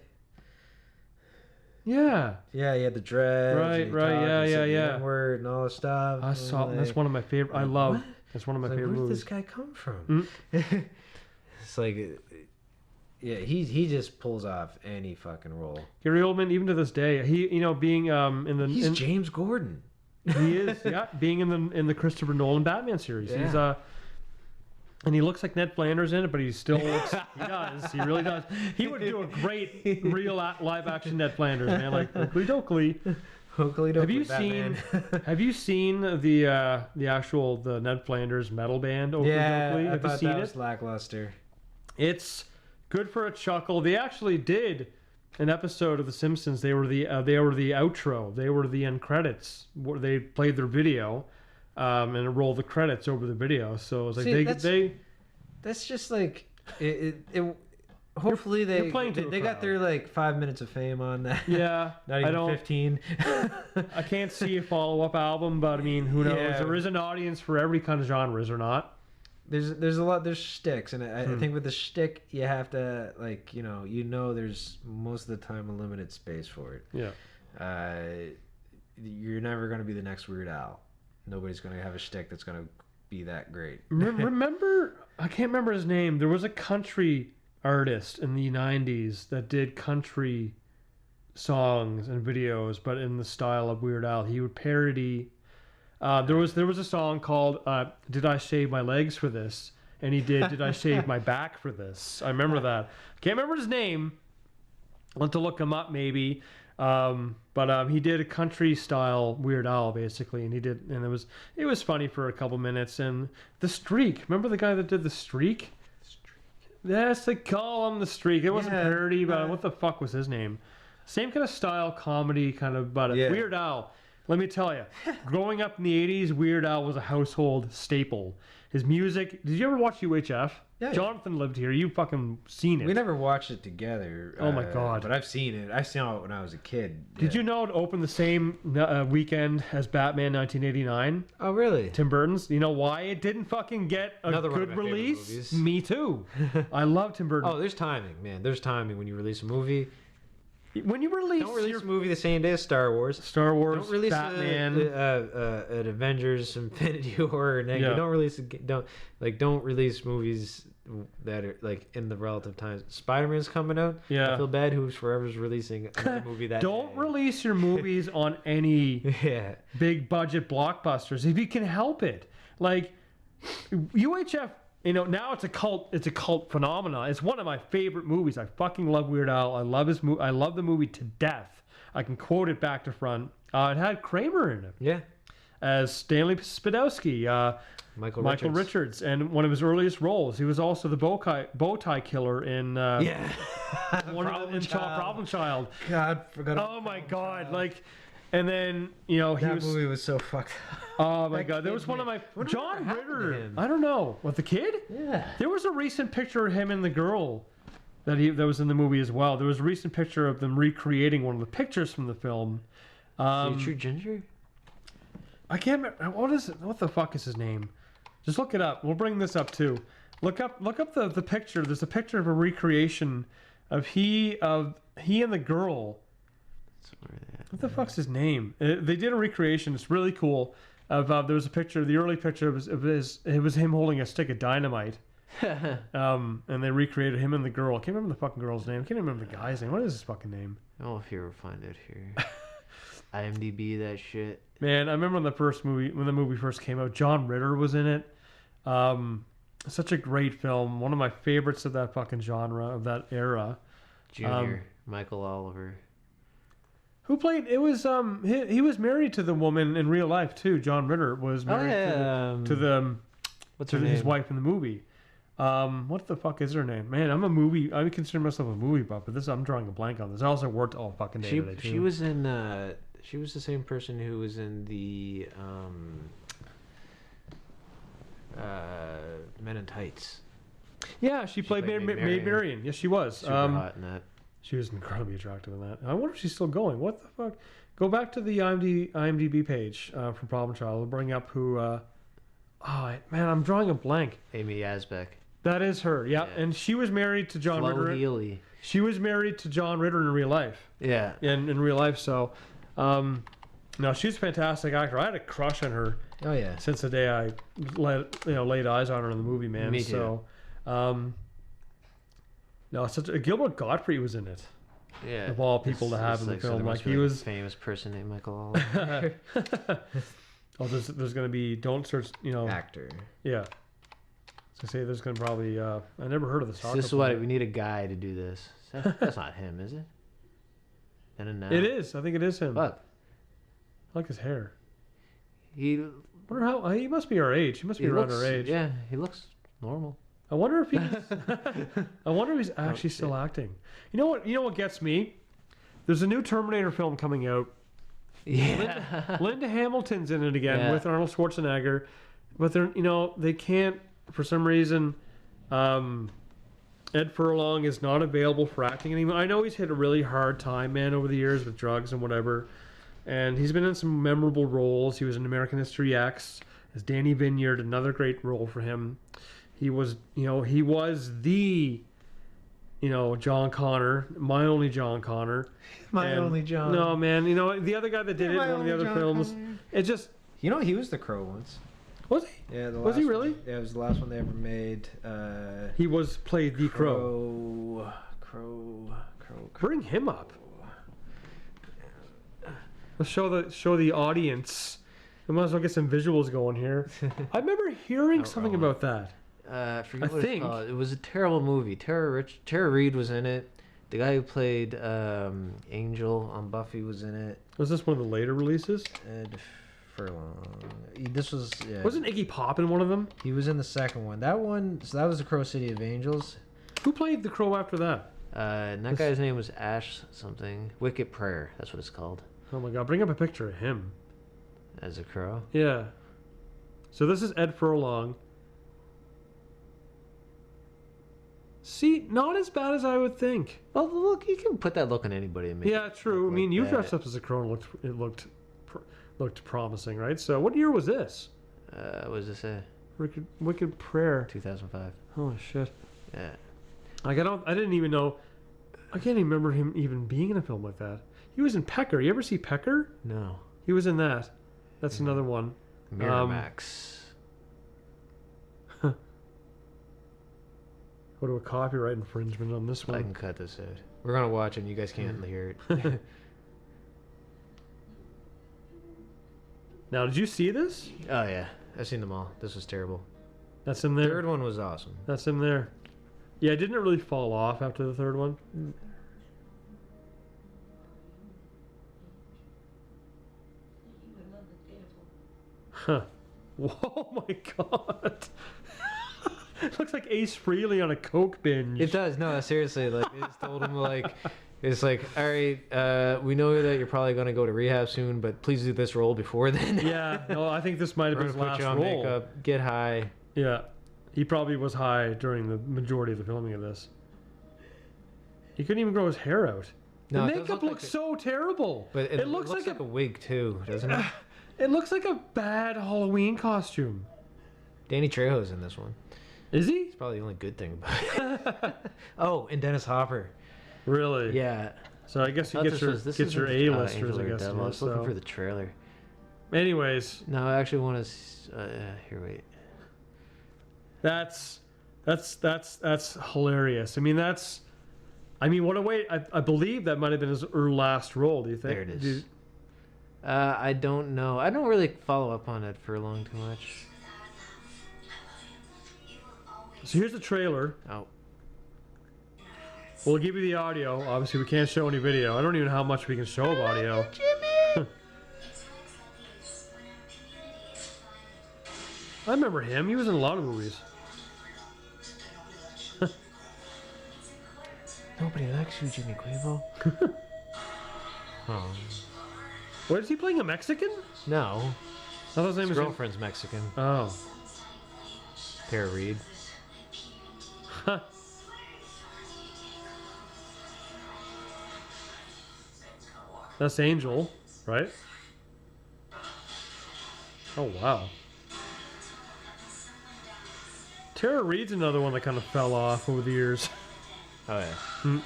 Yeah.
Yeah, he had the dreads.
Right. Yeah.
Word and all this stuff.
I saw. That's one of my favorite. I love. What? That's one of my favorite
movies. Where did
this
guy come from? It's like. Yeah, he just pulls off any fucking role.
Gary Oldman, even to this day, being in the
he's James Gordon.
He is, yeah, being in the Christopher Nolan Batman series. Yeah. He's and he looks like Ned Flanders in it, but he still looks. He does. He really does. He would do a great real live action Ned Flanders, man. Like Oakley Dokley.
Have
you seen? Have you seen the Ned Flanders metal band? Oakley Dokley? Have you seen it?
Was lackluster.
It's good for a chuckle. They actually did an episode of The Simpsons. They were the outro. They were the end credits. Where they played their video, and it rolled the credits over the video. So it was like
that's just like it. Hopefully they got their like 5 minutes of fame on that.
Yeah,
not even 15.
I can't see a follow-up album, but I mean, who knows? Yeah. There is an audience for every kind of genre, is there not?
There's a lot. There's shticks, and I think with the shtick, you have to there's most of the time a limited space for it.
Yeah.
You're never going to be the next Weird Al. Nobody's going to have a shtick that's going to be that great.
Remember, I can't remember his name. There was a country artist in the 90s that did country songs and videos, but in the style of Weird Al. He would parody. There was a song called "Did I Shave My Legs for This?" and he did I Shave My Back for This? I remember that. Can't remember his name. I'll have to look him up maybe. But he did a country style Weird Al basically, and it was funny for a couple minutes. And The Streak, remember the guy that did The Streak? Yes, they call him The Streak. It wasn't parody, but what the fuck was his name? Same kind of style, comedy kind of, but Weird Al. Let me tell you, growing up in the 80s, Weird Al was a household staple. His music... Did you ever watch UHF?
Yeah.
Jonathan lived here. You fucking seen it.
We never watched it together.
Oh, my God.
But I've seen it. I saw it when I was a kid.
Did you know it opened the same weekend as Batman 1989?
Oh, really?
Tim Burton's. You know why it didn't fucking get
Another
good release? Me too. I love Tim Burton.
Oh, there's timing, man. There's timing when you release a movie.
When you release...
Don't release a movie the same day as Star Wars.
Don't release
Batman. An Avengers Infinity War. Yeah. Don't release movies that are like in the relative times. Spider-Man's coming out.
Yeah.
I feel bad who's forever's releasing another movie that
Don't release your movies on any big budget blockbusters if you can help it. Like UHF... now it's a cult phenomenon. It's one of my favorite movies. I fucking love Weird Al. I love his movie. I love the movie to death. I can quote it back to front. It had Kramer in it.
Yeah.
As Stanley Spadowski, Michael Richards, and one of his earliest roles. He was also the bow tie killer in Problem Child.
God, forgot.
Oh my God! Like. And then,
that movie was so fucked up.
Oh my God. There was one of my... John Ritter. I don't know. What, the kid?
Yeah.
There was a recent picture of him and the girl that was in the movie as well. There was a recent picture of them recreating one of the pictures from the film.
True Ginger?
I can't remember. What the fuck is his name? Just look it up. We'll bring this up too. Look up the picture. There's a picture of a recreation of he and the girl. What the fuck's his name? They did a recreation. It's really cool. Of there was a picture. The early picture it was him holding a stick of dynamite. And they recreated him and the girl. I can't remember the fucking girl's name. I can't remember the guy's name. What is his fucking name?
Oh, if you ever find it here. IMDb that shit.
Man, I remember when the movie first came out. John Ritter was in it. Such a great film. One of my favorites of that fucking genre of that era.
Junior Michael Oliver.
Who played? It was he was married to the woman in real life too. John Ritter was married to the
what's her name?
His wife in the movie. What the fuck is her name? Man, I consider myself a movie buff, but I'm drawing a blank on this. I also worked all fucking day today too.
She was in. She was the same person who was in the Men in Tights.
Yeah, she played Maid Marian. Yes, she was.
Super hot in that.
She was incredibly attractive in that. I wonder if she's still going. What the fuck? Go back to the IMDb page from Problem Child. We'll bring up who. Man, I'm drawing a blank.
Amy Asbeck.
That is her. Yeah, and she was married to John Ritter.
Healy.
She was married to John Ritter in real life.
Yeah.
In real life, so. No, she's a fantastic actor. I had a crush on her.
Oh yeah.
Since the day I laid eyes on her in the movie, man.
Me too.
So, no, Gilbert Gottfried was in it.
Yeah.
Of all people to have in the film, like he was
a famous person named Michael Oliver.
Oh, there's going to be don't search,
actor.
Yeah. So say there's going to probably I never heard of this.
This is what we need a guy to do this. That's not him, is it? No.
It is. I think it is him.
What?
I like his hair.
He
must be our age. He must be around our age.
Yeah, he looks normal.
I wonder if he's actually still acting. You know what gets me? There's a new Terminator film coming out.
Yeah.
Linda Hamilton's in it again with Arnold Schwarzenegger, but they can't for some reason. Ed Furlong is not available for acting anymore. I know he's hit a really hard time, man, over the years with drugs and whatever. And he's been in some memorable roles. He was in American History X as Danny Vineyard, another great role for him. He was the, John Connor, my only John Connor.
Only John.
No, man, the other guy that did it in one of the other films.
Connor.
It just.
He was the Crow once.
Was he?
Yeah,
was he really?
Yeah, it was the last one they ever made.
He played the Crow.
Crow.
Bring him up. Let's show the audience. We might as well get some visuals going here. I remember hearing something about that.
I forget what it's called. It was a terrible movie. Tara Reid was in it. The guy who played Angel on Buffy was in it.
Was this one of the later releases?
Ed Furlong. This was. Yeah.
Wasn't Iggy Pop in one of them?
He was in the second one. That was the Crow City of Angels.
Who played the Crow after that?
That guy's name was Ash something. Wicked Prayer. That's what it's called.
Oh my God! Bring up a picture of him.
As a crow?
Yeah. So this is Ed Furlong. See, not as bad as I would think.
Well, look, you can put that look on anybody and make it
true. I mean, you
like
dressed up as a crow and it looked promising, right? So, what year was this?
What does it say?
Wicked Prayer.
2005.
Oh shit.
Yeah.
Like I didn't even know. I can't even remember him even being in a film like that. He was in Pecker. You ever see Pecker?
No.
He was in that. That's another one.
Miramax.
Go to a copyright infringement on this one.
I can cut this out. We're gonna watch it and you guys can't hear it.
Now, did you see this?
Oh yeah, I've seen them all. This was terrible.
That's him there.
Third one was awesome.
That's him there. Yeah, it didn't really fall off after the third one. Huh. Whoa, my God. It looks like Ace Frehley on a coke binge.
It does. No, seriously. Like, they just told him, like, it's like, all right, we know that you're probably going to go to rehab soon, but please do this role before then.
Yeah. No, I think this might have been his last role.
Makeup, get high.
Yeah. He probably was high during the majority of the filming of this. He couldn't even grow his hair out.
No,
the makeup looks so terrible.
But it looks like a wig, too, doesn't it?
It looks like a bad Halloween costume.
Danny Trejo's in this one.
Is he?
It's probably the only good thing about it. Oh, and Dennis Hopper.
Really?
Yeah.
So I guess you get your A-listers, I guess.
I was looking for the trailer.
Anyways.
No, I actually want to... here, wait.
That's hilarious. I mean, what a way. I believe that might have been his last role, do you think?
There it is. I don't know. I don't really follow up on it for long too much.
So here's the trailer.
Oh.
We'll give you the audio. Obviously, we can't show any video. I don't even know how much we can show of audio.
Jimmy!
I remember him. He was in a lot of movies.
Nobody likes you, Jimmy Quavo. Oh.
What, is he playing a Mexican?
No.
I thought his name
His
was...
girlfriend's Mexican.
Oh.
Tara Reid.
Huh. That's Angel, right? Oh, wow. Tara Reid's another one that kind of fell off over the years.
Oh, yeah.
Hmm.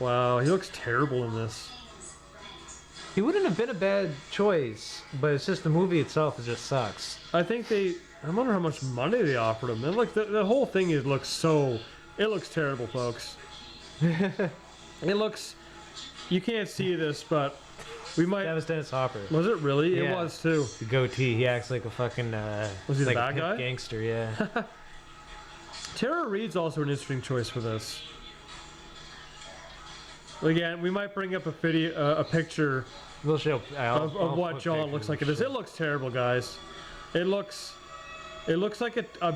Wow, he looks terrible in this.
He wouldn't have been a bad choice, but it's just the movie itself just sucks.
I think I wonder how much money they offered him. And look, the whole thing it looks terrible, folks. It looks, you can't see this, but we might.
That was Dennis Hopper.
Was it really?
Yeah.
It was too.
The goatee, he acts like a fucking
Was he the
like
bad
a
guy?
gangster, yeah.
Tara Reid's also an interesting choice for this. Again, we might bring up a picture
We'll show
of what John looks like. It looks terrible, guys. It looks like a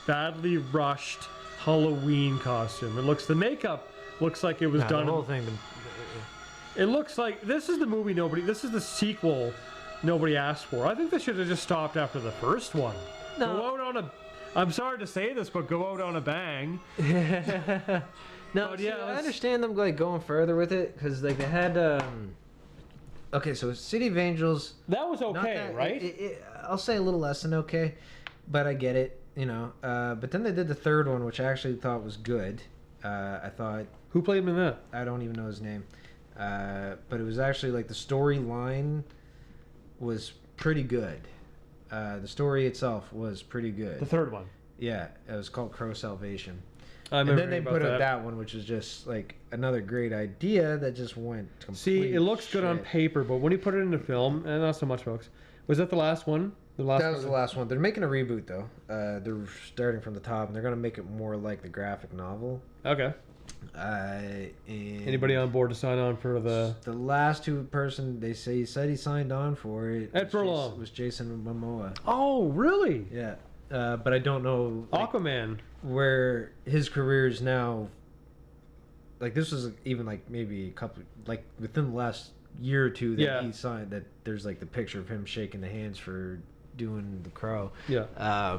badly rushed Halloween costume. The makeup looks like it was done.
The whole thing.
It looks like this is the movie this is the sequel nobody asked for. I think they should have just stopped after the first one.
No.
Go out on a, I'm sorry to say this, but go out on a bang.
No,
But
see,
yeah,
I understand them like going further with it because like they had. Okay, so City of Angels.
That was okay, right?
I'll say a little less than okay, but I get it, you know. But then they did the third one, which I actually thought was good. I thought.
Who played him in that?
I don't even know his name, but it was actually like the storyline was pretty good. The story itself was pretty good.
The third one.
Yeah, it was called Crow Salvation.
I
And
remember
then they
about
put out that one, which is just like another great idea that just went completely.
See, it looks good on
shit.
paper, but when you put it into film, and not so much, folks. Was that the last one?
That was the last one. They're making a reboot though. They're starting from the top, and they're gonna make it more like the graphic novel.
Okay.
And
Anybody on board to sign on for the
last person they said he signed on for it.
Ed Furlong
was Jason Momoa.
Oh, really?
Yeah, but I don't know like,
Aquaman.
where his career is now. Like this was even like maybe a couple like within the last year or two that he signed that there's like the picture of him shaking the hands for doing the Crow.
Yeah.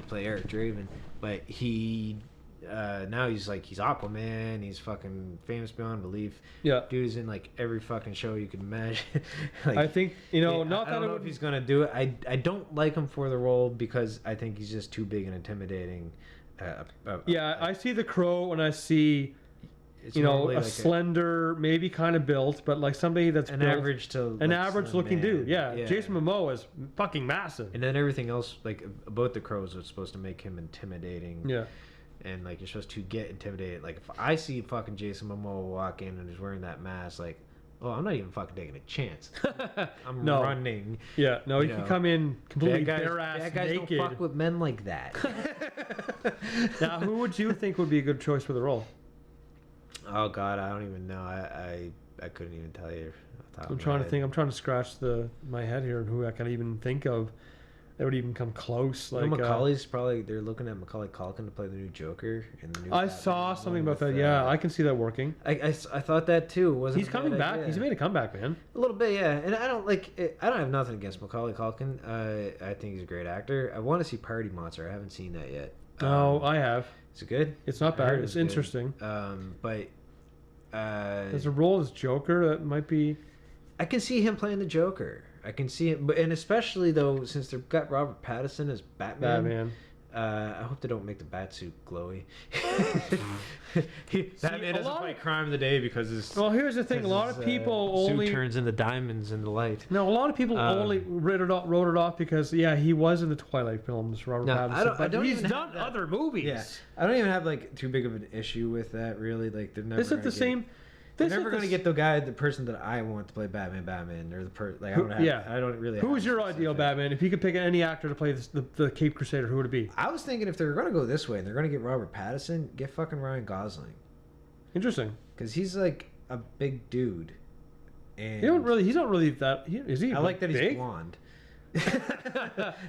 Play Eric Draven, but he. Now he's Aquaman. He's fucking famous beyond belief.
Yeah,
dude's in like every fucking show you can imagine. Like,
I think not
I don't know if he's gonna do it. I don't like him for the role because I think he's just too big and intimidating.
I see the Crow and I see
it's
a
like
slender, maybe kind of built, but like somebody that's
an
built,
average
looking
man.
dude. Yeah. Jason Momoa is fucking massive.
And then everything else like about the Crows was supposed to make him intimidating.
Yeah.
And like you're supposed to get intimidated. Like if I see fucking Jason Momoa walk in and he's wearing that mask, like, oh, I'm not even fucking taking a chance. I'm running.
Yeah, no, he can come in completely bare ass
bad guys
naked.
don't fuck with men like that.
Now, who would you think would be a good choice for the role?
Oh God, I don't even know. I couldn't even tell you.
I'm trying to think. I'm trying to scratch my head here and who I can even think of that would even come close. Like
Macaulay's probably they're looking at Macaulay Culkin to play the new Joker in the new.
I saw something about that. Yeah, I can see that working.
I thought that too.
He's coming back. Idea. He's made a comeback, man.
A little bit, yeah. And I don't like. I don't have nothing against Macaulay Culkin. I think he's a great actor. I want to see Party Monster. I haven't seen that yet.
No, I have.
Is it good?
It's not bad. It's interesting.
But
there's a role as Joker that might be.
I can see him playing the Joker. I can see it, but and especially though since they've got Robert Pattinson as Batman. I hope they don't make the Batsuit glowy. Batman doesn't fight crime of the day because his.
Well, here's the thing: a lot of people
suit
only
turns into diamonds in the light.
No, a lot of people only wrote it off because he was in the Twilight films, Robert Pattinson, but he's done other movies.
Yeah, I don't even have like too big of an issue with that. Really, like they're never.
Isn't the same?
They're never going to get the person that I want to play Batman, or I don't really.
Who's your ideal Batman? If you could pick any actor to play the Caped Crusader, who would it be?
I was thinking if they're going to go this way and they're going to get Robert Pattinson, get fucking Ryan Gosling.
Interesting.
Because he's like a big dude. And
he's not really that. Is he?
I like that
big?
He's blonde.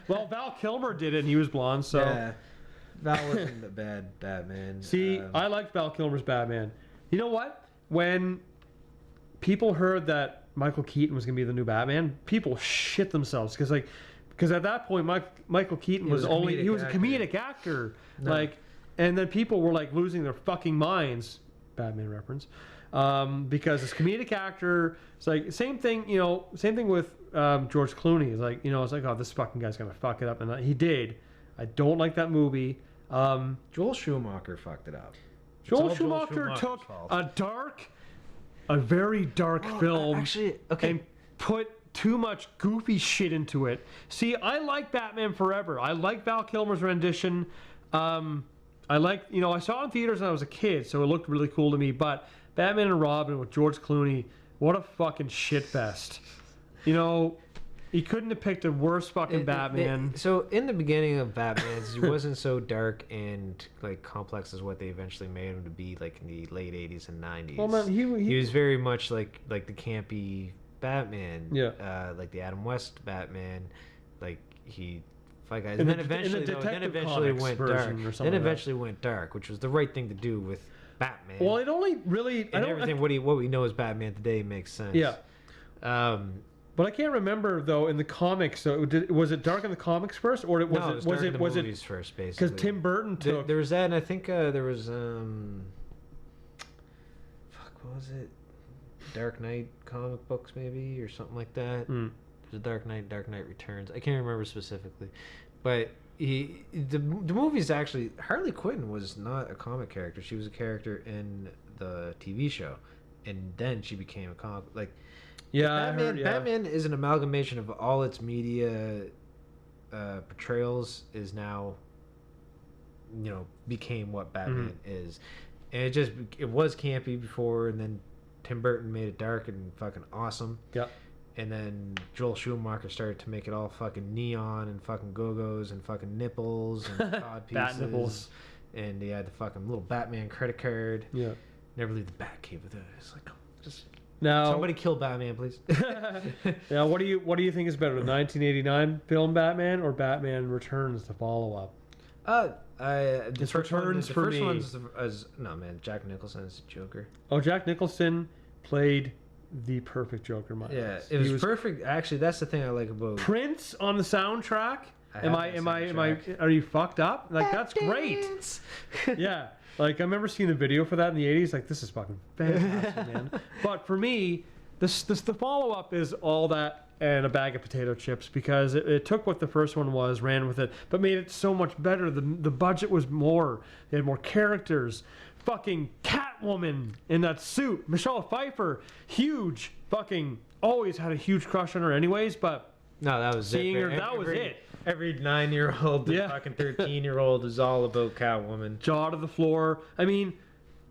Well, Val Kilmer did it, and he was blonde, so.
Yeah. Val wasn't a bad Batman.
See, I liked Val Kilmer's Batman. You know what? When people heard that Michael Keaton was going to be the new Batman, people shit themselves because at that point Michael Keaton was a comedic actor,
No.
And then people were like losing their fucking minds. Batman reference, because this comedic actor. It's like same thing with George Clooney. It's like it's like, oh, this fucking guy's gonna fuck it up, and he did. I don't like that movie.
Joel Schumacher fucked it up.
Joel Schumacher took a very dark film and put too much goofy shit into it. See, I like Batman Forever. I like Val Kilmer's rendition. I saw it in theaters when I was a kid, so it looked really cool to me. But Batman and Robin with George Clooney, what a fucking shitfest. He couldn't have picked a worse fucking Batman.
So in the beginning of Batman's, he wasn't so dark and like complex as what they eventually made him to be, like in the late '80s and '90s.
Well, man,
he was very much like the campy Batman.
Yeah.
Like the Adam West Batman. Like he fight guys,
and
then eventually went dark. Then eventually went dark, which was the right thing to do with Batman.
Well, it only really
what we know as Batman today makes sense.
Yeah. But I can't remember though in the comics. So was it dark in the comics first, or was it
movies first? Basically,
because Tim Burton took
there was that, and I think there was what was it? Dark Knight comic books maybe, or something like that. There's a Dark Knight Returns. I can't remember specifically, but the movies actually, Harley Quinn was not a comic character. She was a character in the TV show, and then she became a comic Batman is an amalgamation of all its media portrayals. Is now, became what Batman is, and it was campy before, and then Tim Burton made it dark and fucking awesome.
Yeah.
And then Joel Schumacher started to make it all fucking neon and fucking go-go's and fucking nipples and cod pieces.
Bat nipples.
And he had the fucking little Batman credit card.
Yeah.
Never leave the Batcave with it. It's like, just
now
somebody kill Batman, please.
Now, what do you think is better, the 1989 film Batman or Batman Returns, the follow-up?
The first one's Jack Nicholson is the Joker.
Oh, Jack Nicholson played the perfect Joker.
It was perfect. Actually, that's the thing I like about
Prince on the soundtrack. Are you fucked up? Like, that's great. Yeah. Like, I remember seeing the video for that in the 80s. Like, this is fucking fantastic, man. But for me, the follow-up is all that and a bag of potato chips, because it took what the first one was, ran with it, but made it so much better. The budget was more. They had more characters. Fucking Catwoman in that suit. Michelle Pfeiffer, huge. Fucking always had a huge crush on her anyways, but
no, that was
seeing
it.
her, that was it.
Every 9-year-old to fucking 13-year-old is all about Catwoman.
Jaw to the floor. I mean,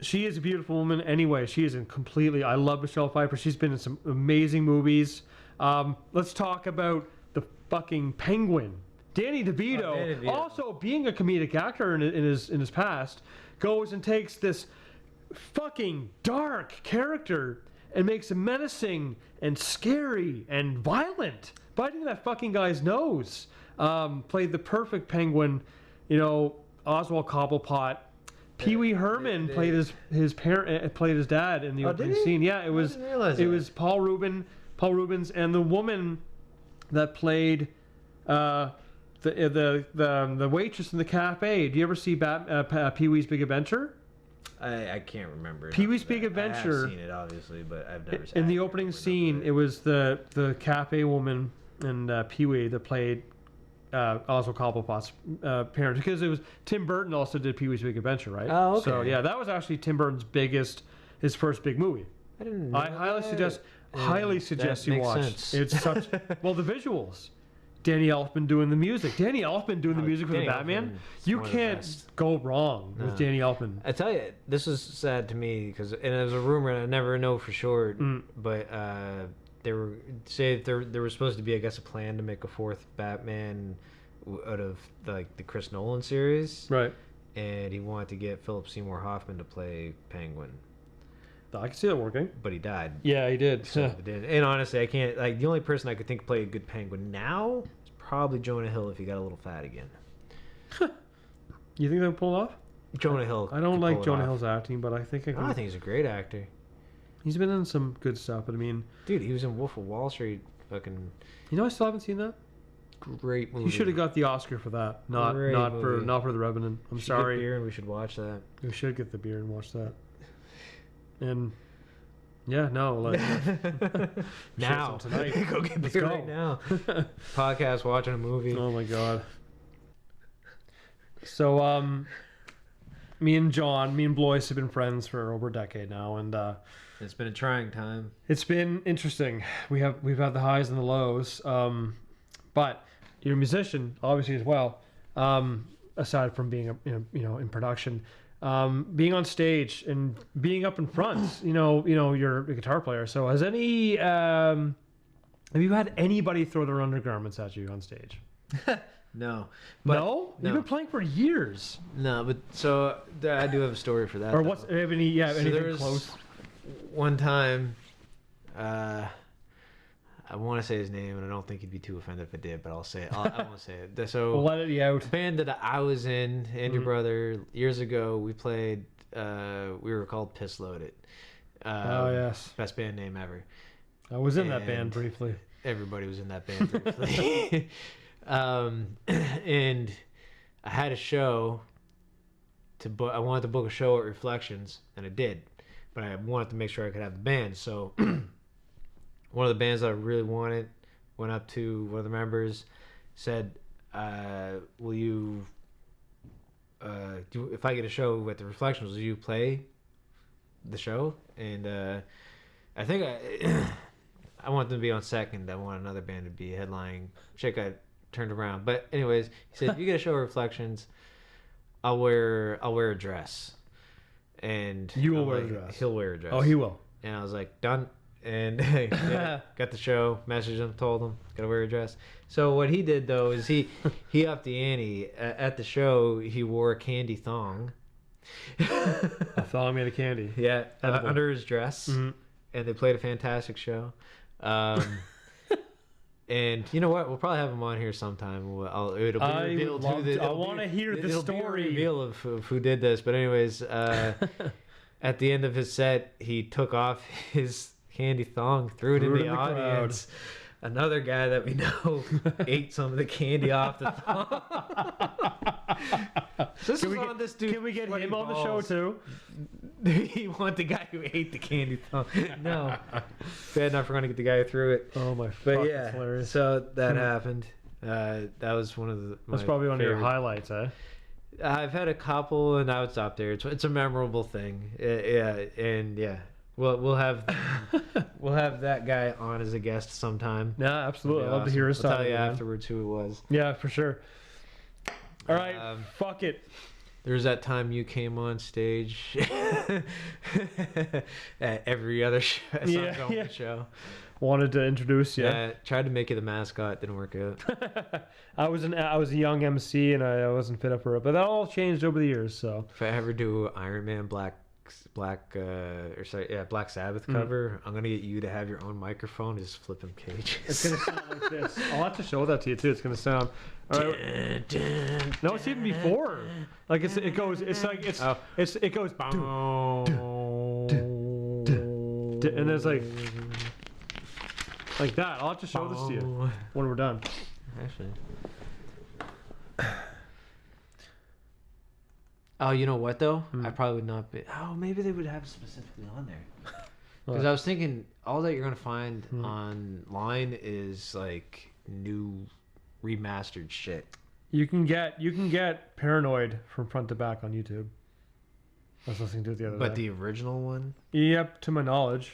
she is a beautiful woman anyway. She is I love Michelle Pfeiffer. She's been in some amazing movies. Let's talk about the fucking Penguin. Danny DeVito, also being a comedic actor in his past, goes and takes this fucking dark character and makes him menacing and scary and violent, biting that fucking guy's nose. Played the perfect Penguin, Oswald Cobblepot. Pee Wee Herman played his parent, played his dad in the opening scene. Yeah, it was Paul Rubens, and the woman that played the waitress in the cafe. Do you ever see Pee Wee's Big Adventure?
I can't remember.
Pee Wee's Big Adventure.
I've seen it obviously, but I've never seen it.
In the opening scene, it was the cafe woman Pee Wee that played Oswald Cobblepot's parents, because it was Tim Burton also did Pee Wee's Big Adventure, right?
Oh, okay.
So yeah, that was actually Tim Burton's his first big movie.
I didn't know
I highly suggest you
makes
watch.
sense.
It's such well, the visuals. Danny Elfman doing the music. Danny Elfman doing the music for the Batman. You can't go wrong with Danny Elfman.
I tell you, this is sad to me because, and it was a rumor, and I never know for sure. But there was supposed to be, I guess, a plan to make a fourth Batman out of the Chris Nolan series,
Right.
and he wanted to get Philip Seymour Hoffman to play Penguin,
I can see that working.
but he died.
Yeah, he did.
So it didn't. And honestly, I can't. The only person I could think play a good Penguin now is probably Jonah Hill if he got a little fat again.
You think they'll pull it off?
Jonah Hill.
I don't
could
like
pull it
Jonah
off.
Hill's acting, but I think I can.
I think he's a great actor.
He's been in some good stuff, but I mean,
Dude, he was in Wolf of Wall Street. Fucking
I still haven't seen that.
great movie.
He should have got the Oscar for that, not
Great movie.
for The Revenant. I'm
We should get
sorry.
beer and we should watch that.
We should get the beer and watch that. And yeah, no, like
Now,
some tonight.
go get
Let's
beer
go.
right now. Podcast, watching a movie.
Oh my god. So me and Blois have been friends for over a decade now, and
It's been a trying time.
it's been interesting. We've had the highs and the lows. But you're a musician, obviously, as well. Aside from being in production, being on stage and being up in front, you're a guitar player. So have you had anybody throw their undergarments at you on stage?
No.
No? You've been playing for years.
No, but so I do have a story for that.
Or
though.
what's anything
there was
close?
One time, I want to say his name, and I don't think he'd be too offended if I did, but I'll say it. I won't say it. So
We'll let it out.
the band that I was in, Andrew Brother, years ago, we played. We were called Piss Loaded.
Oh yes,
Best band name ever.
I was in that
And
band briefly.
Everybody was in that band briefly. And I had a show I wanted to book a show at Reflections, and I did, but I wanted to make sure I could have the band. So one of the bands that I really wanted went up to one of the members, said, will you if I get a show at the Reflections, will you play the show? And I think I want them to be on second. I want another band to be headlining. Chick, I turned around, but anyways, he said, if you get a show at Reflections, I'll wear a dress. And
You will
I'm
wear a
like,
dress.
He'll wear a dress.
Oh, he will.
And I was like, done. And yeah, got the show, messaged him, told him, gotta wear a dress. So what he did though is he upped the ante. At the show, he wore a candy thong.
A thong made of candy.
Yeah,
Edible.
under his dress, and they played a fantastic show. And you know what? We'll probably have him on here sometime. It'll be revealed who the.
I want to hear the
It'll be a
story.
reveal of who did this. But anyways, at the end of his set, he took off his candy thong, threw it in the audience. Another guy that we know ate some of the candy off the thong.
Can we get him on the show too?
You want the guy who ate the candy thong? No, bad enough we're gonna get the guy who threw it.
Oh my!
But
fuck,
yeah,
that's hilarious.
so that happened. That was one of the.
That's
my
probably one of your
favorite-
highlights, eh?
I've had a couple, and I would stop there. It's a memorable thing. Yeah, and yeah, we'll have that guy on as a guest sometime.
Yeah, absolutely.
That'd be
I'd love to hear his
awesome. I'll
side.
tell you
of it, man.
afterwards who it was.
Yeah, for sure. All right, fuck it.
There was that time you came on stage at every other show, show.
Wanted to introduce you.
Yeah, tried to make you the mascot, didn't work out.
I was a young MC and I wasn't fit up for it, but that all changed over the years. So
If I ever do Iron Man Black Sabbath cover, I'm gonna get you to have your own microphone, just flipping cages.
it's gonna sound like this. I'll have to show that to you too. It's gonna sound. All right. No, it's even before. Like it goes. It's like it goes. And there's like that. I'll have to show this to you when we're done.
Actually. Oh, you know what though? I probably would not be. Oh, maybe they would have it specifically on there. Because I was thinking, all that you're gonna find online is like new remastered shit.
You can get Paranoid from front to back on YouTube. I was listening to it the other day.
But the original one?
Yep, to my knowledge.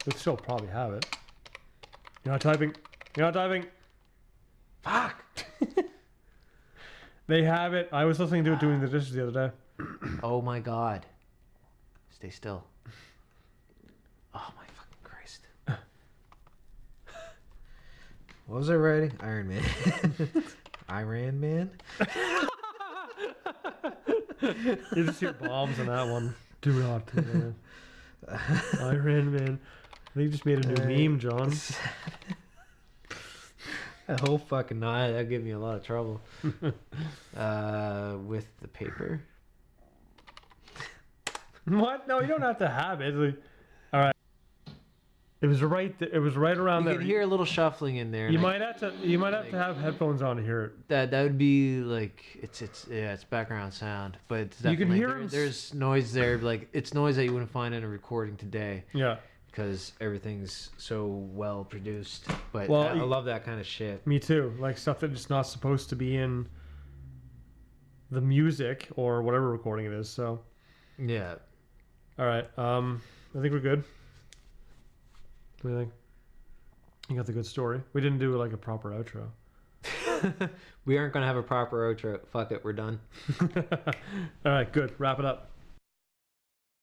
They still probably have it. You're not typing. You're not typing.
Fuck!
They have it. I was listening to it doing the dishes the other day.
Oh my god. Stay still. Oh my fucking Christ. What was I writing? Iron Man. Iron Man?
You just hear bombs on that one. Do not. Iron Man. I think you just made a new meme, John.
I hope fucking not. That'd give me a lot of trouble. With the paper.
What? No, you don't have to have it. Like, all right. It was right. It was right around
You
there.
can hear a little shuffling in there.
You might have to. You might have to have headphones on to hear it.
That would be like it's background sound, but it's
You can
definitely-
hear 'em
there's noise there. Like it's noise that you wouldn't find in a recording today.
Yeah.
Because everything's so well produced. But
Well,
I love that kind of shit.
Me too. Like stuff that's not supposed to be in the music or whatever recording it is. So,
Yeah.
all right. I think we're good. What do you think? You got the good story. We didn't do like a proper outro.
We aren't gonna have a proper outro. Fuck it, we're done.
All right, good. Wrap it up.